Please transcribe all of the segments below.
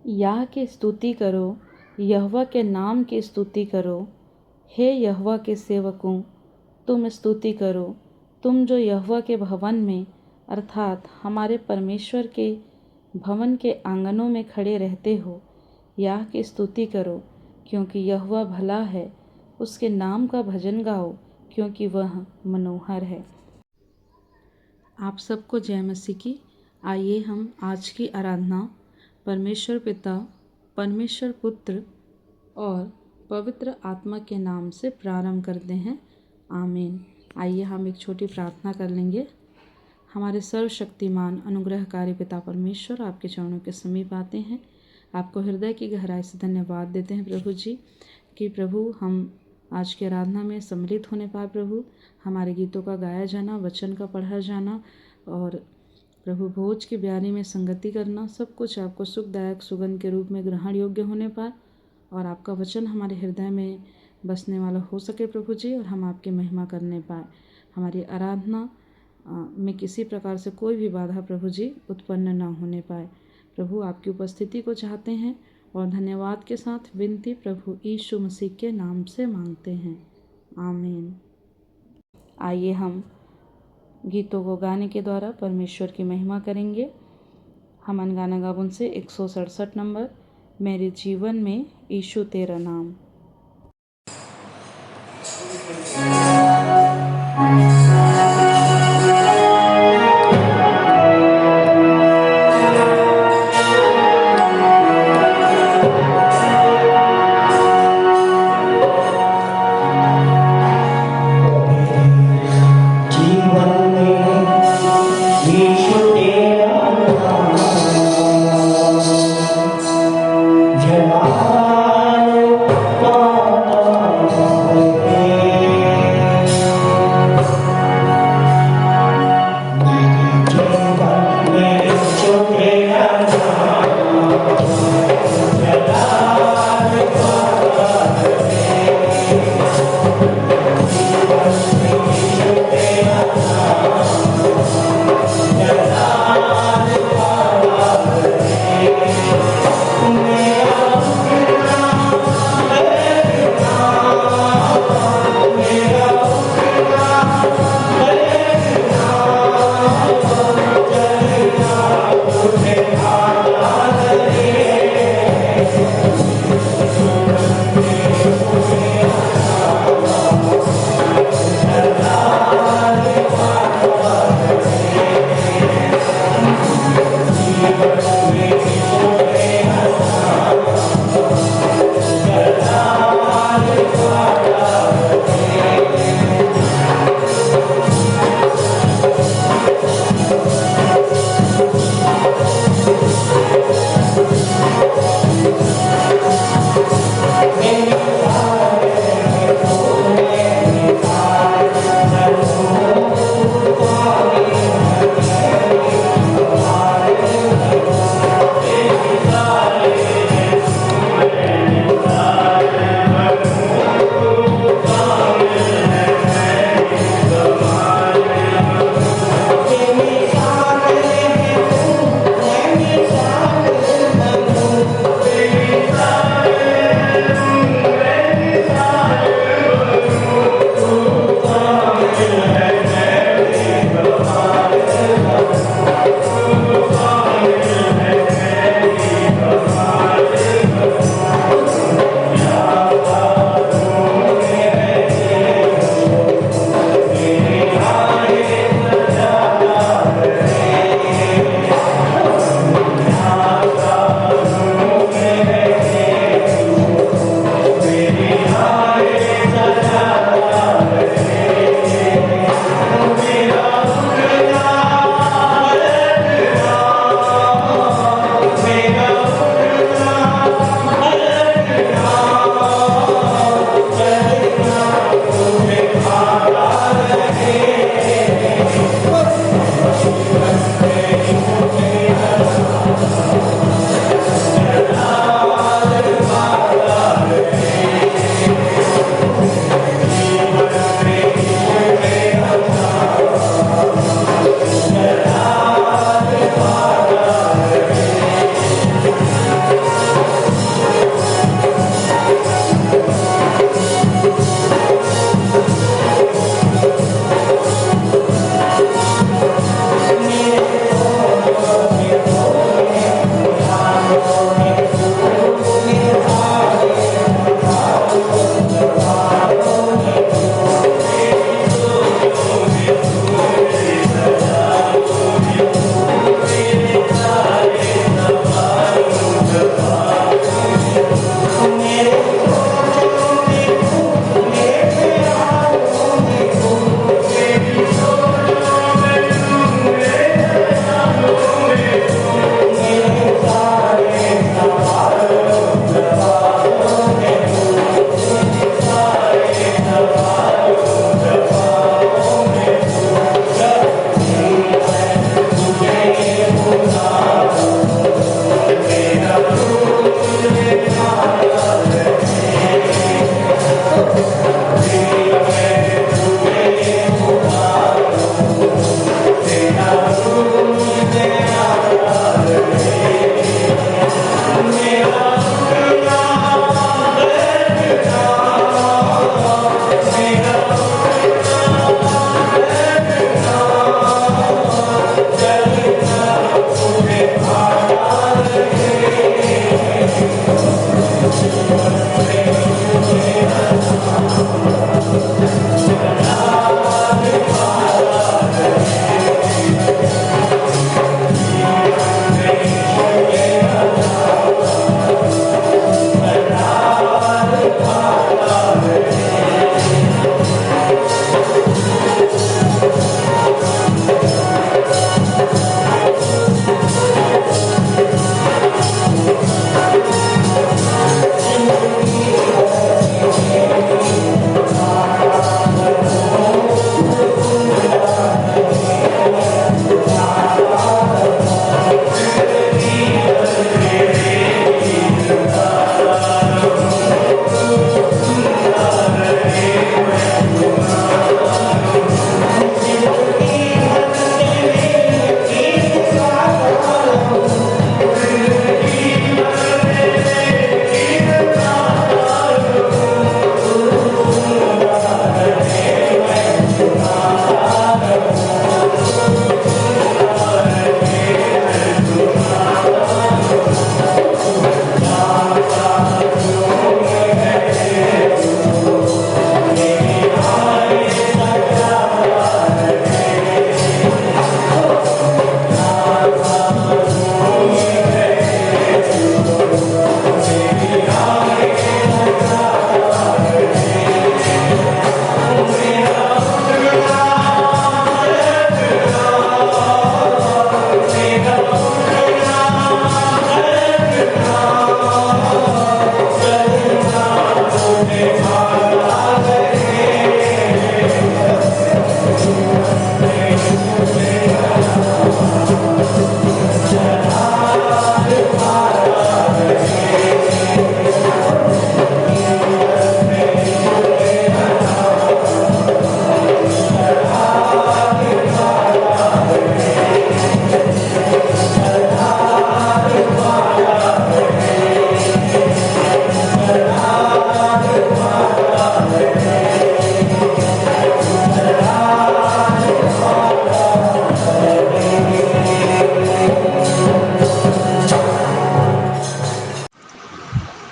याह की स्तुति करो, यहोवा के नाम की स्तुति करो। हे यहोवा के सेवकों, तुम स्तुति करो, तुम जो यहोवा के भवन में अर्थात हमारे परमेश्वर के भवन के आंगनों में खड़े रहते हो। याह की स्तुति करो, क्योंकि यहोवा भला है। उसके नाम का भजन गाओ, क्योंकि वह मनोहर है। आप सबको जय मसीह की। आइए हम आज की आराधना परमेश्वर पिता, परमेश्वर पुत्र और पवित्र आत्मा के नाम से प्रारंभ करते हैं। आमीन। आइए हम एक छोटी प्रार्थना कर लेंगे। हमारे सर्वशक्तिमान अनुग्रहकारी पिता परमेश्वर, आपके चरणों के समीप आते हैं। आपको हृदय की गहराई से धन्यवाद देते हैं प्रभु जी, कि प्रभु हम आज की आराधना में सम्मिलित होने पाए। प्रभु, हमारे गीतों का गाया जाना, वचन का पढ़ा जाना और प्रभु भोज की ब्यारी में संगति करना, सब कुछ आपको सुखदायक सुगंध के रूप में ग्रहण योग्य होने पाए और आपका वचन हमारे हृदय में बसने वाला हो सके प्रभु जी, और हम आपकी महिमा करने पाए। हमारी आराधना में किसी प्रकार से कोई भी बाधा प्रभु जी उत्पन्न ना होने पाए। प्रभु, आपकी उपस्थिति को चाहते हैं और धन्यवाद के साथ विनती प्रभु यीशु मसीह के नाम से मांगते हैं। आमीन। आइए हम गीतों को गाने के द्वारा परमेश्वर की महिमा करेंगे। हमन गाना गाबुन से 167 नंबर, मेरे जीवन में यीशु तेरा नाम।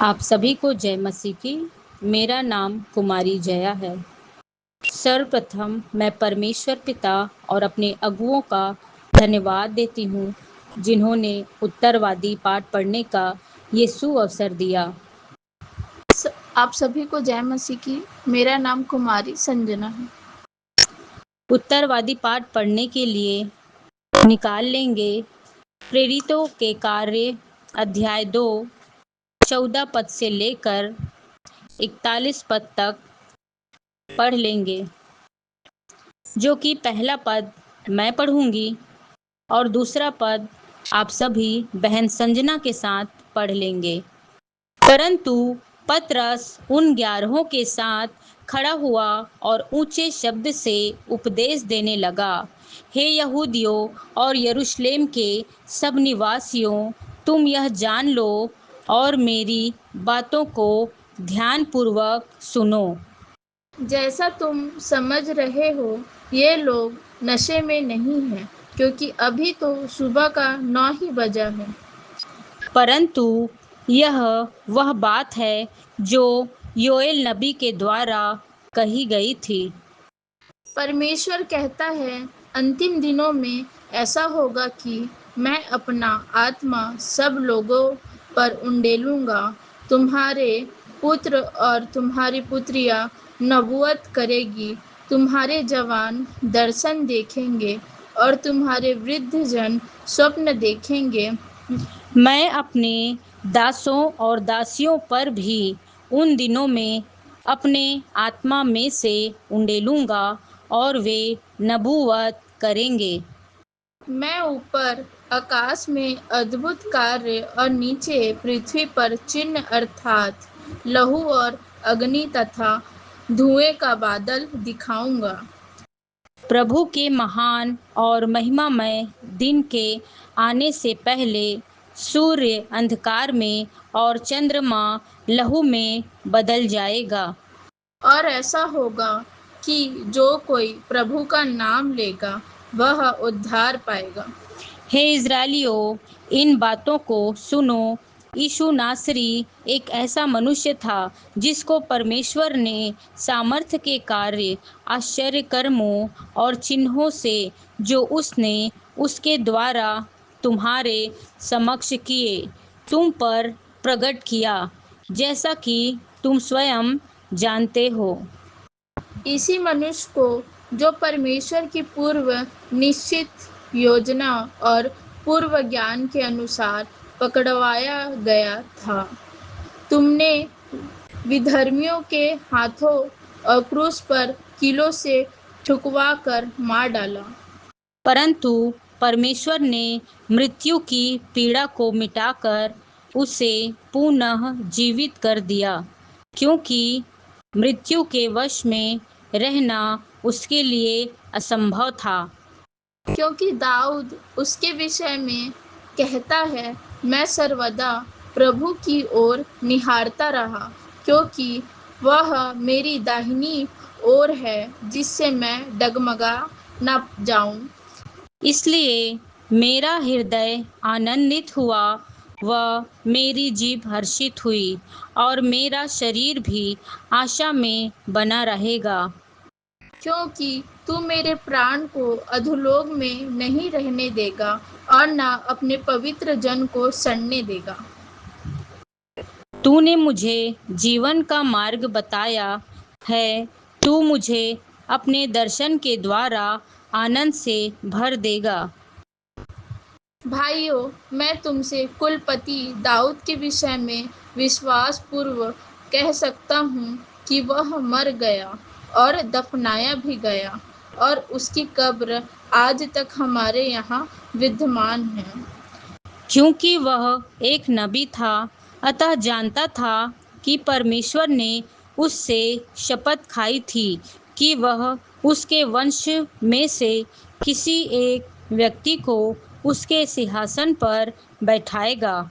आप सभी को जय मसीह की। मेरा नाम कुमारी जया है। सर्वप्रथम मैं परमेश्वर पिता और अपने अगुओं का धन्यवाद देती हूँ, जिन्होंने उत्तरवादी पाठ पढ़ने का ये सुअवसर दिया। आप सभी को जय मसीह की। मेरा नाम कुमारी संजना है। उत्तरवादी पाठ पढ़ने के लिए निकाल लेंगे प्रेरितों के कार्य अध्याय 2, 14 पद से लेकर 41 पद तक पढ़ लेंगे, जो कि पहला पद मैं पढ़ूंगी और दूसरा पद आप सभी बहन संजना के साथ पढ़ लेंगे। परंतु पतरस उन 11 के साथ खड़ा हुआ और ऊंचे शब्द से उपदेश देने लगा, हे यहूदियों और यरूशलेम के सब निवासियों, तुम यह जान लो और मेरी बातों को ध्यानपूर्वक सुनो। जैसा तुम समझ रहे हो, ये लोग नशे में नहीं हैं, क्योंकि अभी तो सुबह का 9 ही बजा है। परंतु यह वह बात है जो योएल नबी के द्वारा कही गई थी। परमेश्वर कहता है, अंतिम दिनों में ऐसा होगा कि मैं अपना आत्मा सब लोगों पर उंडेलूंगा। तुम्हारे पुत्र और तुम्हारी पुत्रियां नबूवत करेगी, तुम्हारे जवान दर्शन देखेंगे और तुम्हारे वृद्ध जन स्वप्न देखेंगे। मैं अपने दासों और दासियों पर भी उन दिनों में अपने आत्मा में से उंडेलूंगा और वे नबूवत करेंगे। मैं ऊपर आकाश में अद्भुत कार्य और नीचे पृथ्वी पर चिन्ह अर्थात लहू और अग्नि तथा धुएं का बादल दिखाऊंगा। प्रभु के महान और महिमामय दिन के आने से पहले सूर्य अंधकार में और चंद्रमा लहू में बदल जाएगा। और ऐसा होगा कि जो कोई प्रभु का नाम लेगा वह उद्धार पाएगा। हे इज़राइलियों, इन बातों को सुनो। यीशु नासरी एक ऐसा मनुष्य था जिसको परमेश्वर ने सामर्थ्य के कार्य, आश्चर्य कर्मों और चिन्हों से जो उसने उसके द्वारा तुम्हारे समक्ष किए, तुम पर प्रकट किया, जैसा कि तुम स्वयं जानते हो। इसी मनुष्य को जो परमेश्वर की पूर्व निश्चित योजना और पूर्व ज्ञान के अनुसार पकड़वाया गया था, तुमने विधर्मियों के हाथों और क्रूस पर कीलों से ठुकवा कर मार डाला। परंतु परमेश्वर ने मृत्यु की पीड़ा को मिटाकर उसे पुनः जीवित कर दिया, क्योंकि मृत्यु के वश में रहना उसके लिए असंभव था। क्योंकि दाऊद उसके विषय में कहता है, मैं सर्वदा प्रभु की ओर निहारता रहा, क्योंकि वह मेरी दाहिनी ओर है, जिससे मैं डगमगा न जाऊं। इसलिए मेरा हृदय आनंदित हुआ व मेरी जीभ हर्षित हुई और मेरा शरीर भी आशा में बना रहेगा। क्योंकि तू मेरे प्राण को अधोलोक में नहीं रहने देगा और न अपने पवित्र जन को सड़ने देगा। तूने मुझे जीवन का मार्ग बताया है। तू मुझे अपने दर्शन के द्वारा आनंद से भर देगा। भाइयों, मैं तुमसे कुलपति दाऊद के विषय में विश्वास पूर्वक कह सकता हूँ कि वह मर गया और दफनाया भी गया, और उसकी कब्र आज तक हमारे यहाँ विद्यमान है। क्योंकि वह एक नबी था, अतः जानता था कि परमेश्वर ने उससे शपथ खाई थी कि वह उसके वंश में से किसी एक व्यक्ति को उसके सिंहासन पर बैठाएगा।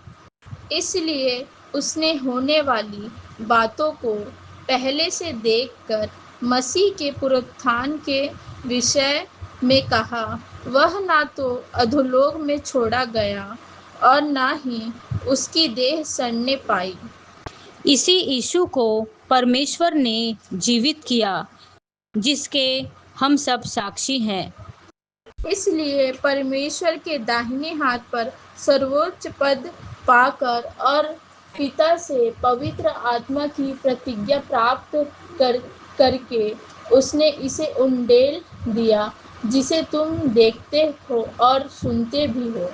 इसलिए उसने होने वाली बातों को पहले से देखकर मसीह के पुनरुत्थान के विषय में कहा, वह ना तो अधोलोक में छोड़ा गया और ना ही उसकी देह सड़ने पाई। इसी यीशु को परमेश्वर ने जीवित किया, जिसके हम सब साक्षी हैं। इसलिए परमेश्वर के दाहिने हाथ पर सर्वोच्च पद पाकर और पिता से पवित्र आत्मा की प्रतिज्ञा प्राप्त करके उसने इसे उंडेल दिया, जिसे तुम देखते हो और सुनते भी हो।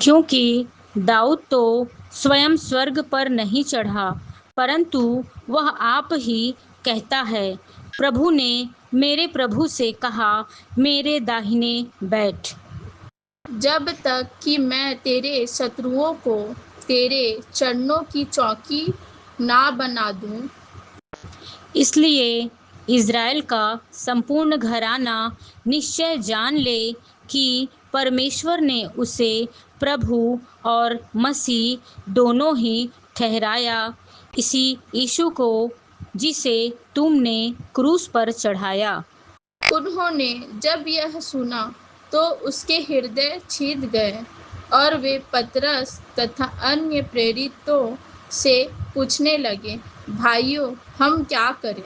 क्योंकि दाऊद तो स्वयं स्वर्ग पर नहीं चढ़ा, परंतु वह आप ही कहता है, प्रभु ने मेरे प्रभु से कहा, मेरे दाहिने बैठ। जब तक कि मैं तेरे शत्रुओं को तेरे चरणों की चौकी ना बना दूं। इसलिए इज़राइल का संपूर्ण घराना निश्चय जान ले कि परमेश्वर ने उसे प्रभु और मसीह दोनों ही ठहराया, इसी यीशु को जिसे तुमने क्रूस पर चढ़ाया। उन्होंने जब यह सुना तो उसके हृदय छिद गए और वे पतरस तथा अन्य प्रेरितों से पूछने लगे, भाइयों, हम क्या करें?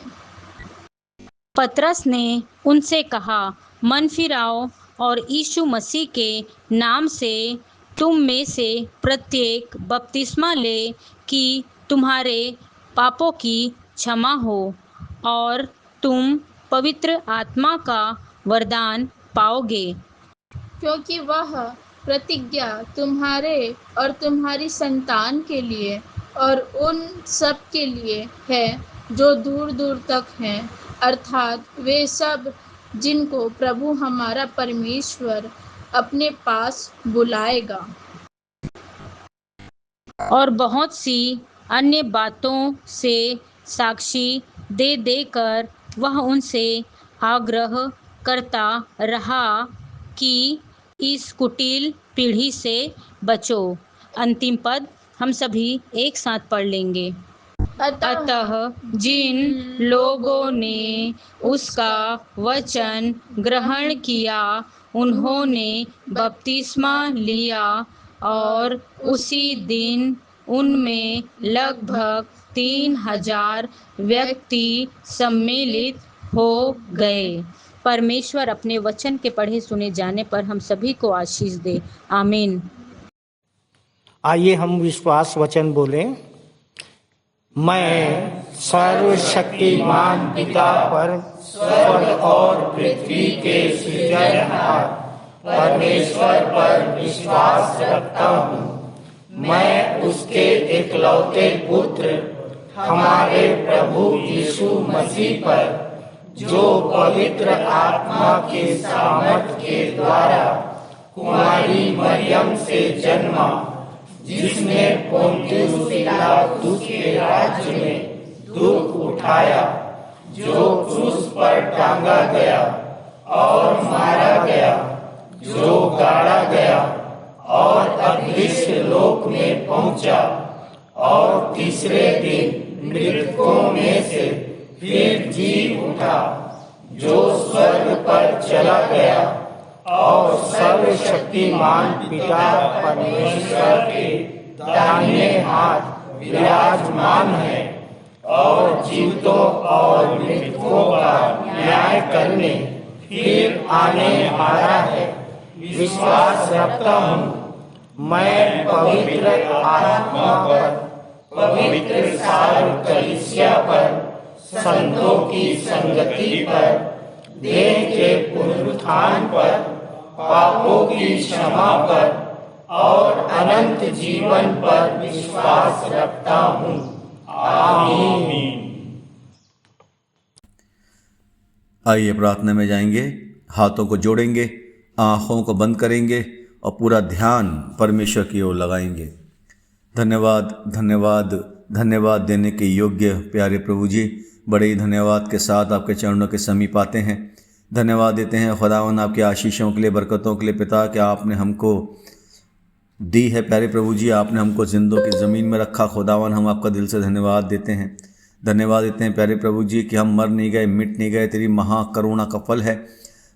पतरस ने उनसे कहा, मन फिराओ और यीशु मसीह के नाम से तुम में से प्रत्येक बपतिस्मा ले कि तुम्हारे पापों की क्षमा हो और तुम पवित्र आत्मा का वरदान पाओगे। क्योंकि वह प्रतिज्ञा तुम्हारे और तुम्हारी संतान के लिए और उन सब के लिए है जो दूर दूर तक हैं, अर्थात वे सब जिनको प्रभु हमारा परमेश्वर अपने पास बुलाएगा। और बहुत सी अन्य बातों से साक्षी दे देकर वह उनसे आग्रह करता रहा कि इस कुटिल पीढ़ी से बचो। अंतिम पद हम सभी एक साथ पढ़ लेंगे। अतः जिन लोगों ने उसका वचन ग्रहण किया, उन्होंने बपतिस्मा लिया और उसी दिन उनमें लगभग 3000 व्यक्ति सम्मिलित हो गए। परमेश्वर अपने वचन के पढ़े सुने जाने पर हम सभी को आशीष दे। आमीन। आइए हम विश्वास वचन बोलें। मैं सर्वशक्तिमान पिता पर स्वर्ग और पृथ्वी के सृजनहार परमेश्वर पर विश्वास रखता हूँ। मैं उसके एकलौते पुत्र हमारे प्रभु यीशु मसीह पर, जो पवित्र आत्मा के सामर्थ के द्वारा कुमारी मरियम से जन्मा, जिसने पोंतियुस पिलातुस के राज्य में दुख उठाया, जो क्रूस पर टांगा गया और मारा गया, जो गाड़ा गया और अदृश्य लोक में पहुंचा, और तीसरे दिन मृतकों में से फिर जी उठा, जो स्वर्ग पर चला गया और सर्वशक्तिमान पिता परमेश्वर के दाहिने हाथ विराजमान है, और जीवितों और मृतकों का न्याय करने फिर आने वाला है। विश्वास रखता हूँ मैं पवित्र आत्मा पर, पवित्र सारी कलीसिया पर, संतों की संगति पर, देह के पुनरुत्थान पर, पापों की क्षमा पर और अनंत जीवन पर विश्वास रखता हूँ। आमीन। आइए प्रार्थना में जाएंगे। हाथों को जोड़ेंगे, आँखों को बंद करेंगे और पूरा ध्यान परमेश्वर की ओर लगाएंगे। धन्यवाद धन्यवाद धन्यवाद देने के योग्य प्यारे प्रभु जी, बड़े ही धन्यवाद के साथ आपके चरणों के समीप आते हैं। धन्यवाद देते हैं खुदावन आपके आशीषों के लिए, बरकतों के लिए पिता, कि आपने हमको दी है प्यारे प्रभु जी। आपने हमको जिंदों की ज़मीन में रखा खुदावन, हम आपका दिल से धन्यवाद देते हैं। धन्यवाद देते हैं प्यारे प्रभु जी कि हम मर नहीं गए, मिट नहीं गए, तेरी महाकरुणा का फल है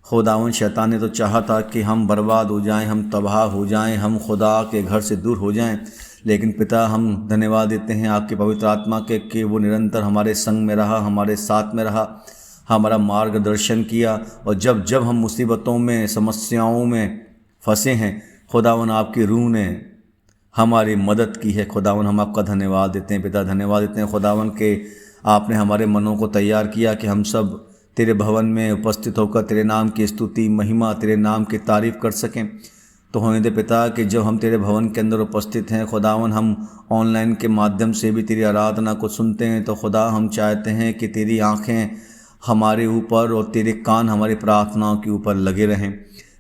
खुदावन। शैतान ने तो चाहा था कि हम बर्बाद हो जाएं, हम तबाह हो जाएं, हम खुदा के घर से दूर हो जाएं, लेकिन पिता हम धन्यवाद देते हैं आपके पवित्र आत्मा के कि वो निरंतर हमारे संग में रहा, हमारे साथ में रहा, हमारा मार्गदर्शन किया। और जब जब हम मुसीबतों में, समस्याओं में फंसे हैं, खुदावन आपकी रूह ने हमारी मदद की है। खुदावन हम आपका धन्यवाद देते हैं पिता, धन्यवाद देते हैं खुदावन के आपने हमारे मनों को तैयार किया कि हम सब तेरे भवन में उपस्थित होकर तेरे नाम की स्तुति, महिमा, तेरे नाम की तारीफ़ कर सकें। तो होने दे पिता कि जब हम तेरे भवन के अंदर उपस्थित हैं खुदावन, हम ऑनलाइन के माध्यम से भी तेरी आराधना को सुनते हैं, तो खुदा हम चाहते हैं कि तेरी आँखें हमारे ऊपर और तेरे कान हमारी प्रार्थनाओं के ऊपर लगे रहें।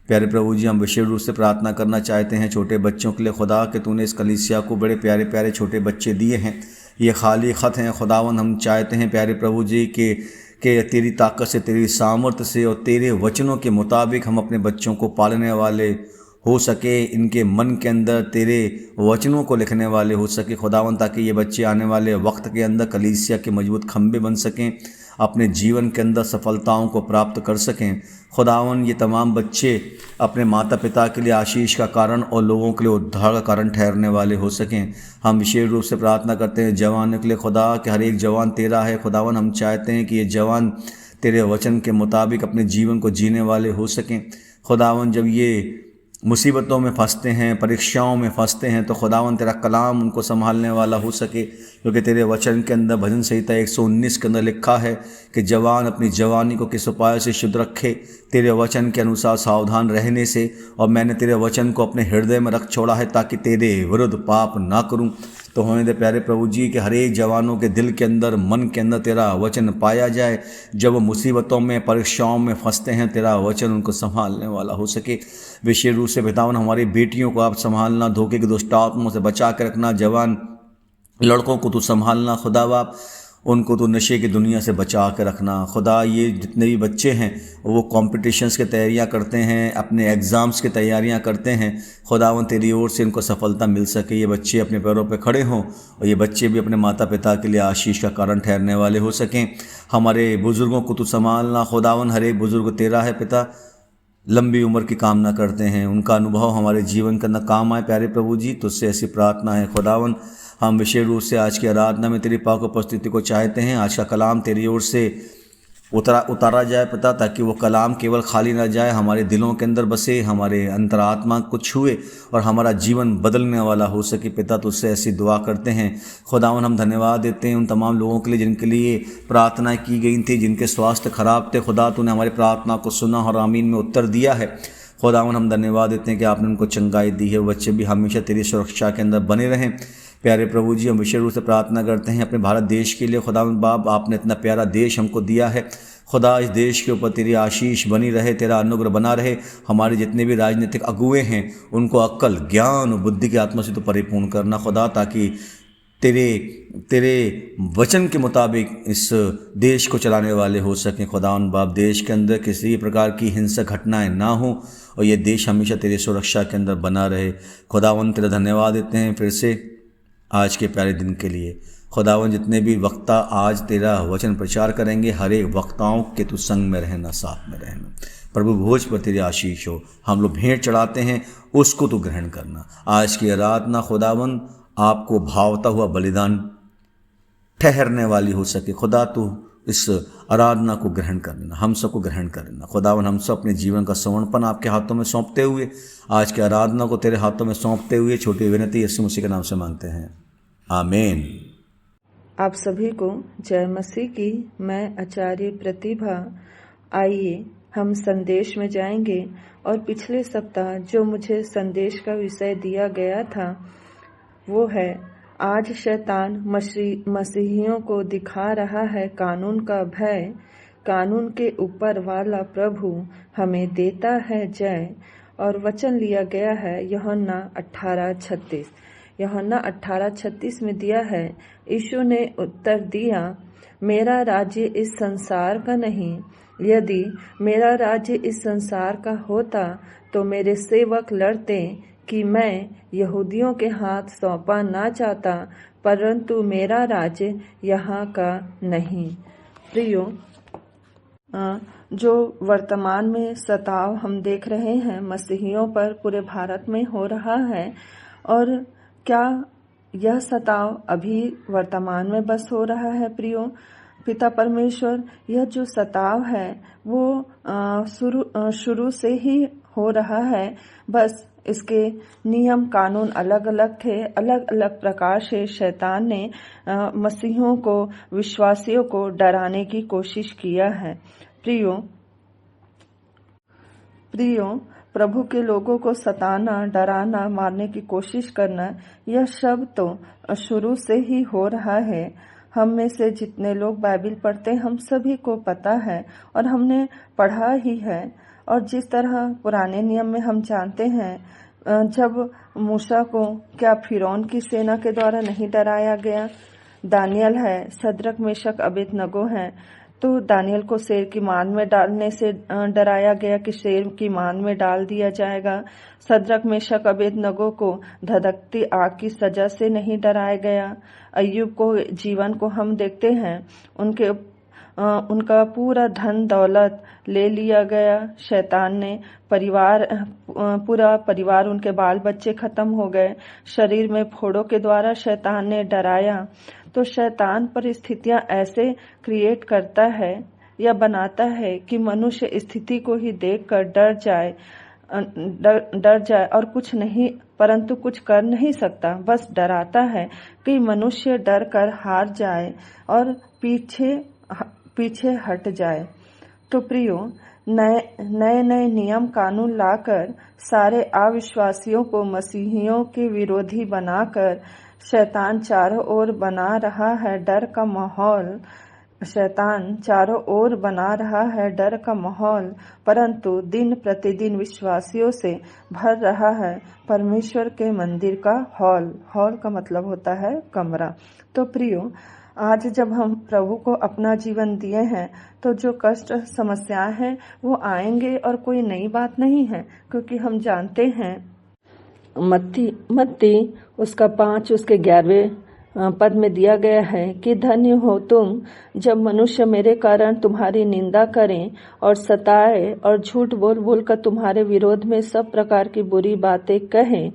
प्यारे प्रभु जी, हम विशेष रूप से प्रार्थना करना चाहते हैं छोटे बच्चों के लिए खुदा कि तूने इस कलीसिया को बड़े प्यारे प्यारे छोटे बच्चे दिए हैं, ये खाली ख़त हैं खुदावन। हम चाहते हैं प्यारे प्रभु जी कि तेरी ताकत से, तेरी सामर्थ्य से और तेरे वचनों के मुताबिक हम अपने बच्चों को पालने वाले हो सके, इनके मन के अंदर तेरे वचनों को लिखने वाले हो सके खुदावन, ताकि ये बच्चे आने वाले वक्त के अंदर कलीसिया के मजबूत खंभे बन सकें, अपने जीवन के अंदर सफलताओं को प्राप्त कर सकें। खुदावन ये तमाम बच्चे अपने माता पिता के लिए आशीष का कारण और लोगों के लिए उद्धार का कारण ठहरने वाले हो सकें। हम विशेष रूप से प्रार्थना करते हैं जवानों के लिए खुदा कि हर एक जवान तेरा है खुदावन। हम चाहते हैं कि ये जवान तेरे वचन के मुताबिक अपने जीवन को जीने वाले हो सकें खुदावन। जब ये मुसीबतों में फंसते हैं, परीक्षाओं में फंसते हैं, तो खुदावन तेरा कलाम उनको संभालने वाला हो सके, क्योंकि तेरे वचन के अंदर भजन संहिता 119 के अंदर लिखा है कि जवान अपनी जवानी को किस उपाय से शुद्ध रखे, तेरे वचन के अनुसार सावधान रहने से। और मैंने तेरे वचन को अपने हृदय में रख छोड़ा है ताकि तेरे विरुद्ध पाप ना करूं। तो होने दे प्यारे प्रभु जी कि हर एक जवानों के दिल के अंदर, मन के अंदर तेरा वचन पाया जाए। जब वो मुसीबतों में, परीक्षाओं में फंसते हैं, तेरा वचन उनको संभालने वाला हो सके। विशेष रूप से पितावन हमारी बेटियों को आप संभालना, धोखे की दुष्ट आत्माओं से बचा के रखना, जवान लड़कों को तू संभालना खुदा बाप, उनको तो नशे की दुनिया से बचा के रखना खुदा। ये जितने भी बच्चे हैं वो कॉम्पिटिशन्स की तैयारियां करते हैं, अपने एग्ज़ाम्स की तैयारियां करते हैं खुदावन, तेरी ओर से इनको सफलता मिल सके, ये बच्चे अपने पैरों पे खड़े हों और ये बच्चे भी अपने माता पिता के लिए आशीष का कारण ठहरने वाले हो सकें। हमारे बुज़ुर्गों को तू संभालना खुदावन, हर एक बुज़ुर्ग तेरा है पिता, लंबी उम्र की कामना करते हैं, उनका अनुभव हमारे जीवन के अंदर काम आए प्यारे प्रभु जी। तुझसे ऐसी प्रार्थना है खुदावन। हम विशेष रूप से आज की आराधना में तेरी पाक उपस्थिति को चाहते हैं। आज का कलाम तेरी ओर से उतारा जाए पिता, ताकि वो कलाम केवल खाली ना जाए, हमारे दिलों के अंदर बसे, हमारे अंतरात्मा को छुए और हमारा जीवन बदलने वाला हो सके पिता। तुझसे ऐसी दुआ करते हैं खुदावन। हम धन्यवाद देते हैं उन तमाम लोगों के लिए जिनके लिए प्रार्थना की गई थी, जिनके स्वास्थ्य खराब थे खुदा, तूने हमारी प्रार्थना को सुना और आमीन में उत्तर दिया है खुदावन। हम धन्यवाद देते हैं कि आपने उनको चंगाई दी है। बच्चे भी हमेशा तेरी सुरक्षा के अंदर बने रहें प्यारे प्रभु जी। हम विशेष रूप से प्रार्थना करते हैं अपने भारत देश के लिए खुदावंद बाप, आपने इतना प्यारा देश हमको दिया है खुदा, इस देश के ऊपर तेरी आशीष बनी रहे, तेरा अनुग्रह बना रहे। हमारे जितने भी राजनीतिक अगुए हैं उनको अक्ल, ज्ञान और बुद्धि की आत्मा से तो परिपूर्ण करना खुदा, ताकि तेरे वचन के मुताबिक इस देश को चलाने वाले हो सकें खुदावंद बाप। देश के अंदर किसी प्रकार की हिंसक घटनाएं ना हो और ये देश हमेशा तेरी सुरक्षा के अंदर बना रहे खुदावंद। तेरा धन्यवाद देते हैं फिर से आज के प्यारे दिन के लिए खुदावन। जितने भी वक्ता आज तेरा वचन प्रचार करेंगे, हर एक वक्ताओं के तू संग में रहना, साथ में रहना प्रभु। भोज पर तेरी आशीष हो। हम लोग भेंट चढ़ाते हैं, उसको तू ग्रहण करना। आज की आराधना खुदावन आपको भावता हुआ बलिदान ठहरने वाली हो सके खुदा। तू इस आराधना को ग्रहण कर लेना, हम सबको ग्रहण कर लेना खुदावन। हम सब अपने जीवन का समर्पण आपके हाथों में सौंपते हुए, आज की आराधना को तेरे हाथों में सौंपते हुए छोटी विनती यीशु मसीह के नाम से मांगते हैं, आमीन। आप सभी को जय मसीह की। मैं आचार्य प्रतिभा। आइए हम संदेश में जाएंगे और पिछले सप्ताह जो मुझे संदेश का विषय दिया गया था वो है, आज शैतान मसीहियों को दिखा रहा है कानून का भय, कानून के ऊपर वाला प्रभु हमें देता है जय। और वचन लिया गया है यूहन्ना 18:36। यूहन्ना 18:36 में दिया है, यीशु ने उत्तर दिया, मेरा राज्य इस संसार का नहीं। यदि मेरा राज्य इस संसार का होता तो मेरे सेवक लड़ते कि मैं यहूदियों के हाथ सौंपा ना चाहता, परंतु मेरा राज्य यहाँ का नहीं। प्रियो, जो वर्तमान में सताव हम देख रहे हैं मसीहियों पर पूरे भारत में हो रहा है, और क्या यह सताव अभी वर्तमान में बस हो रहा है प्रियो। पिता परमेश्वर, यह जो सताव है वो शुरू से ही हो रहा है, बस इसके नियम कानून अलग अलग थे। अलग अलग प्रकार से शैतान ने मसीहों को, विश्वासियों को डराने की कोशिश किया है। प्रियो, प्रभु के लोगों को सताना, डराना, मारने की कोशिश करना, यह सब तो शुरू से ही हो रहा है। हम में से जितने लोग बाइबल पढ़ते हैं, हम सभी को पता है और हमने पढ़ा ही है। और जिस तरह पुराने नियम में हम जानते हैं, जब मूसा को क्या फिरौन की सेना के द्वारा नहीं डराया गया? दानियल है, सद्रक, मेशक, अबेदनगो है, तो दानियल को शेर की मान में डालने से डराया गया कि शेर की मान में डाल दिया जाएगा। सद्रक, मेशक, अबेदनगो को धधकती आग की सजा से नहीं डराया गया। अय्यूब को जीवन को हम देखते हैं, उनका पूरा धन दौलत ले लिया गया। शैतान ने पूरा परिवार, उनके बाल बच्चे खत्म हो गए। शरीर में फोड़ों के द्वारा शैतान ने डराया। तो शैतान परिस्थितियां ऐसे क्रिएट करता है या बनाता है कि मनुष्य स्थिति को ही देखकर डर जाए और कुछ नहीं, परंतु कुछ कर नहीं सकता। बस डराता है कि मनुष्य डर कर हार जाए और पीछे हट जाए। तो प्रियो, नए नियम कानून लाकर सारे अविश्वासियों को मसीहियों के विरोधी बनाकर शैतान चारों ओर बना रहा है डर का माहौल। शैतान चारों ओर बना रहा है डर का माहौल, परंतु दिन प्रतिदिन विश्वासियों से भर रहा है परमेश्वर के मंदिर का हॉल। हॉल का मतलब होता है कमरा। तो प्रियो, आज जब हम प्रभु को अपना जीवन दिए हैं, तो जो कष्ट, समस्याएं हैं वो आएंगे और कोई नई बात नहीं है, क्योंकि हम जानते हैं मत्ती उसका 5 उसके 11वें पद में दिया गया है कि धन्य हो तुम जब मनुष्य मेरे कारण तुम्हारी निंदा करें और सताए और झूठ बोल बोल कर तुम्हारे विरोध में सब प्रकार की बुरी बातें कहें।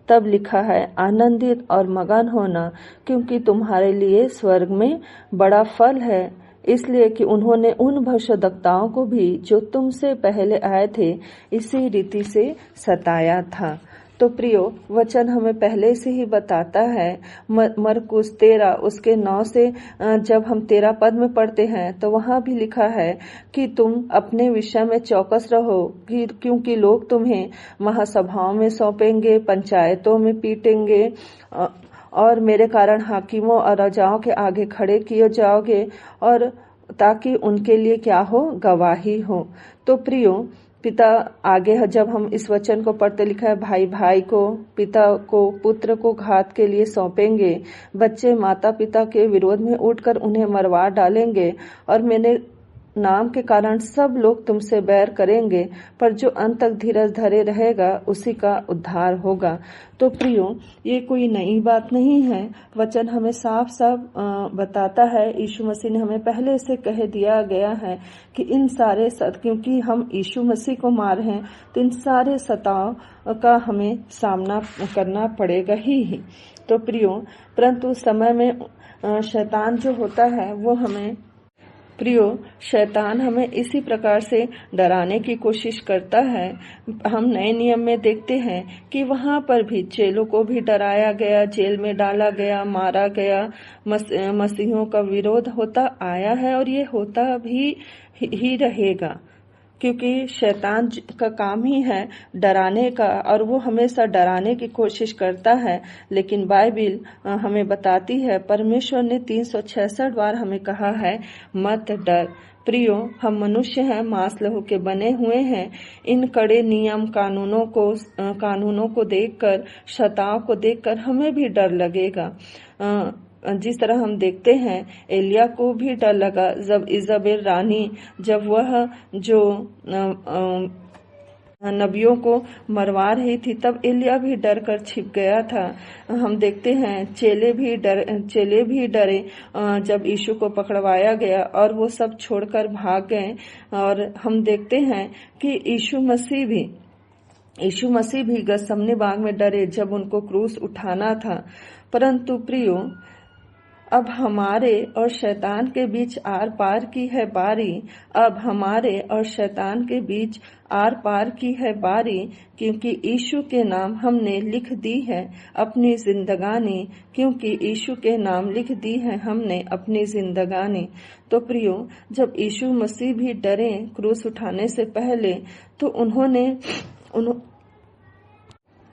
तब लिखा है, आनंदित और मगन होना, क्योंकि तुम्हारे लिए स्वर्ग में बड़ा फल है, इसलिए कि उन्होंने उन भविष्यद्वक्ताओं को भी जो तुमसे पहले आए थे इसी रीति से सताया था। तो प्रियो, वचन हमें पहले से ही बताता है। मरकुस 13 उसके 9 से जब हम 13 पद में पढ़ते हैं तो वहां भी लिखा है कि तुम अपने विषय में चौकस रहो, क्योंकि लोग तुम्हें महासभाओं में सौंपेंगे, पंचायतों में पीटेंगे और मेरे कारण हाकिमों और राजाओं के आगे खड़े किए जाओगे, और ताकि उनके लिए क्या हो, गवाही हो। तो प्रियो, पिता आगे जब हम इस वचन को पढ़ते लिखा है, भाई भाई को, पिता को पुत्र को घात के लिए सौंपेंगे, बच्चे माता पिता के विरोध में उठकर उन्हें मरवा डालेंगे, और मेरे नाम के कारण सब लोग तुमसे बैर करेंगे, पर जो अंत तक धीरज धरे रहेगा उसी का उद्धार होगा। तो प्रियो, ये कोई नई बात नहीं है। वचन हमें साफ साफ बताता है, यीशु मसीह ने हमें पहले से कह दिया गया है कि इन सारे क्योंकि हम यीशु मसीह को मार हैं, तो इन सारे सताव का हमें सामना करना पड़ेगा ही। तो प्रियो, परंतु समय में शैतान जो होता है वो शैतान हमें इसी प्रकार से डराने की कोशिश करता है। हम नए नियम में देखते हैं कि वहां पर भी चेलों को भी डराया गया, जेल में डाला गया, मारा गया। मसीहों का विरोध होता आया है और ये होता भी ही रहेगा, क्योंकि शैतान का काम ही है डराने का, और वो हमेशा डराने की कोशिश करता है। लेकिन बाइबिल हमें बताती है, परमेश्वर ने 366 बार हमें कहा है, मत डर। प्रियो, हम मनुष्य हैं, मांस लहू के बने हुए हैं। इन कड़े नियम कानूनों को देखकर, सताव को देखकर हमें भी डर लगेगा। जिस तरह हम देखते हैं, एलिया को भी डर लगा जब इजाबेल रानी, जब वह जो नबियों को मरवा रही थी, तब एलिया भी डर कर छिप गया था। हम देखते हैं चेले भी डरे जब यीशु को पकड़वाया गया और वो सब छोड़कर भाग गए। और हम देखते हैं कि यीशु मसीह भी गतसमनी बाग में डरे जब उनको क्रूस उठाना था। परंतु प्रियो, अब हमारे और शैतान के बीच आर पार की है बारी। अब हमारे और शैतान के बीच आर पार की है बारी, क्योंकि यीशु के नाम हमने लिख दी है अपनी जिंदगानी। क्योंकि यीशु के नाम लिख दी है हमने अपनी जिंदगानी। तो प्रियो, जब यीशु मसीह भी डरे क्रूस उठाने से पहले,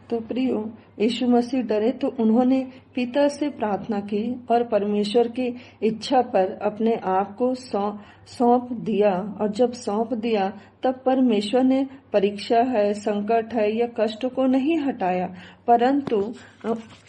तो प्रियो, यीशु मसीह डरे तो उन्होंने पिता से प्रार्थना की और परमेश्वर की इच्छा पर अपने आप को सौंप दिया। और जब सौंप दिया, तब परमेश्वर ने परीक्षा है, संकट है या कष्ट को नहीं हटाया, परंतु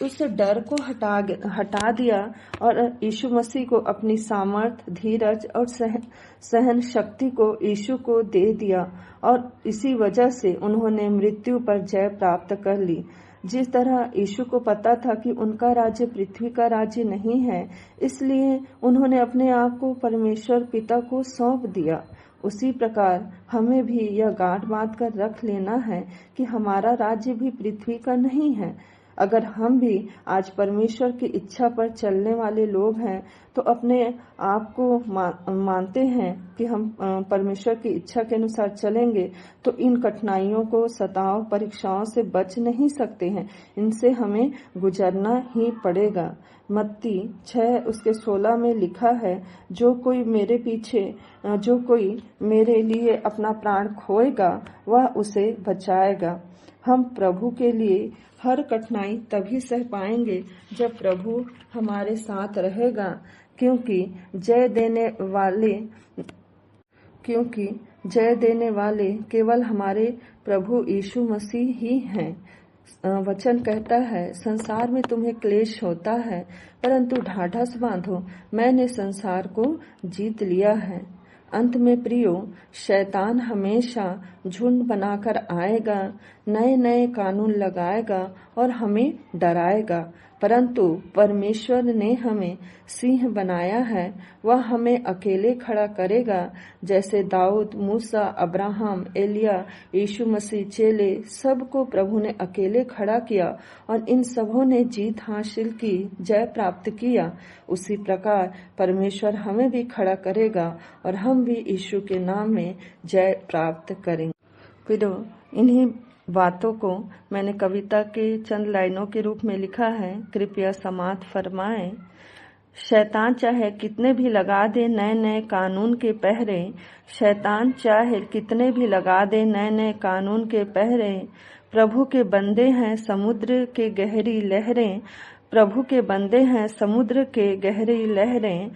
उस डर को हटा दिया और यीशु मसीह को अपनी सामर्थ, धीरज और सहन शक्ति को यीशु को दे दिया। और इसी वजह से उन्होंने मृत्यु पर जय प्राप्त कर ली। जिस तरह यीशु को पता था कि उनका राज्य पृथ्वी का राज्य नहीं है, इसलिए उन्होंने अपने आप को परमेश्वर पिता को सौंप दिया। उसी प्रकार हमें भी यह गांठ बांध कर रख लेना है कि हमारा राज्य भी पृथ्वी का नहीं है। अगर हम भी आज परमेश्वर की इच्छा पर चलने वाले लोग हैं, तो अपने आप को मानते हैं कि हम परमेश्वर की इच्छा के अनुसार चलेंगे, तो इन कठिनाइयों को, सताव, परीक्षाओं से बच नहीं सकते हैं। इनसे हमें गुजरना ही पड़ेगा। मत्ती 6:16 में लिखा है, जो कोई मेरे लिए अपना प्राण खोएगा, वह उसे बचाएगा। हम प्रभु के लिए हर कठिनाई तभी सह पाएंगे जब प्रभु हमारे साथ रहेगा, क्योंकि जय देने वाले केवल हमारे प्रभु यीशु मसीह ही हैं। वचन कहता है, संसार में तुम्हें क्लेश होता है, परंतु ढाढ़स बांधो, मैंने संसार को जीत लिया है। अंत में प्रियो, शैतान हमेशा झुंड बनाकर आएगा, नए नए कानून लगाएगा और हमें डराएगा, परंतु परमेश्वर ने हमें सिंह बनाया है। वह हमें अकेले खड़ा करेगा, जैसे दाऊद, मूसा, अब्राहम, एलिया, यीशु मसीह, चेले, सबको प्रभु ने अकेले खड़ा किया और इन सबों ने जीत हासिल की, जय प्राप्त किया। उसी प्रकार परमेश्वर हमें भी खड़ा करेगा और हम भी यीशु के नाम में जय प्राप्त करेंगे। फिर इन्हीं बातों को मैंने कविता के चंद लाइनों के रूप में लिखा है, कृपया समाप्त फरमाएं। शैतान चाहे कितने भी लगा दे नए नए कानून के पहरे, शैतान चाहे कितने भी लगा दे नए नए कानून के पहरे, प्रभु के बंदे हैं समुद्र के गहरी लहरें, प्रभु के बंदे हैं समुद्र के गहरी लहरें।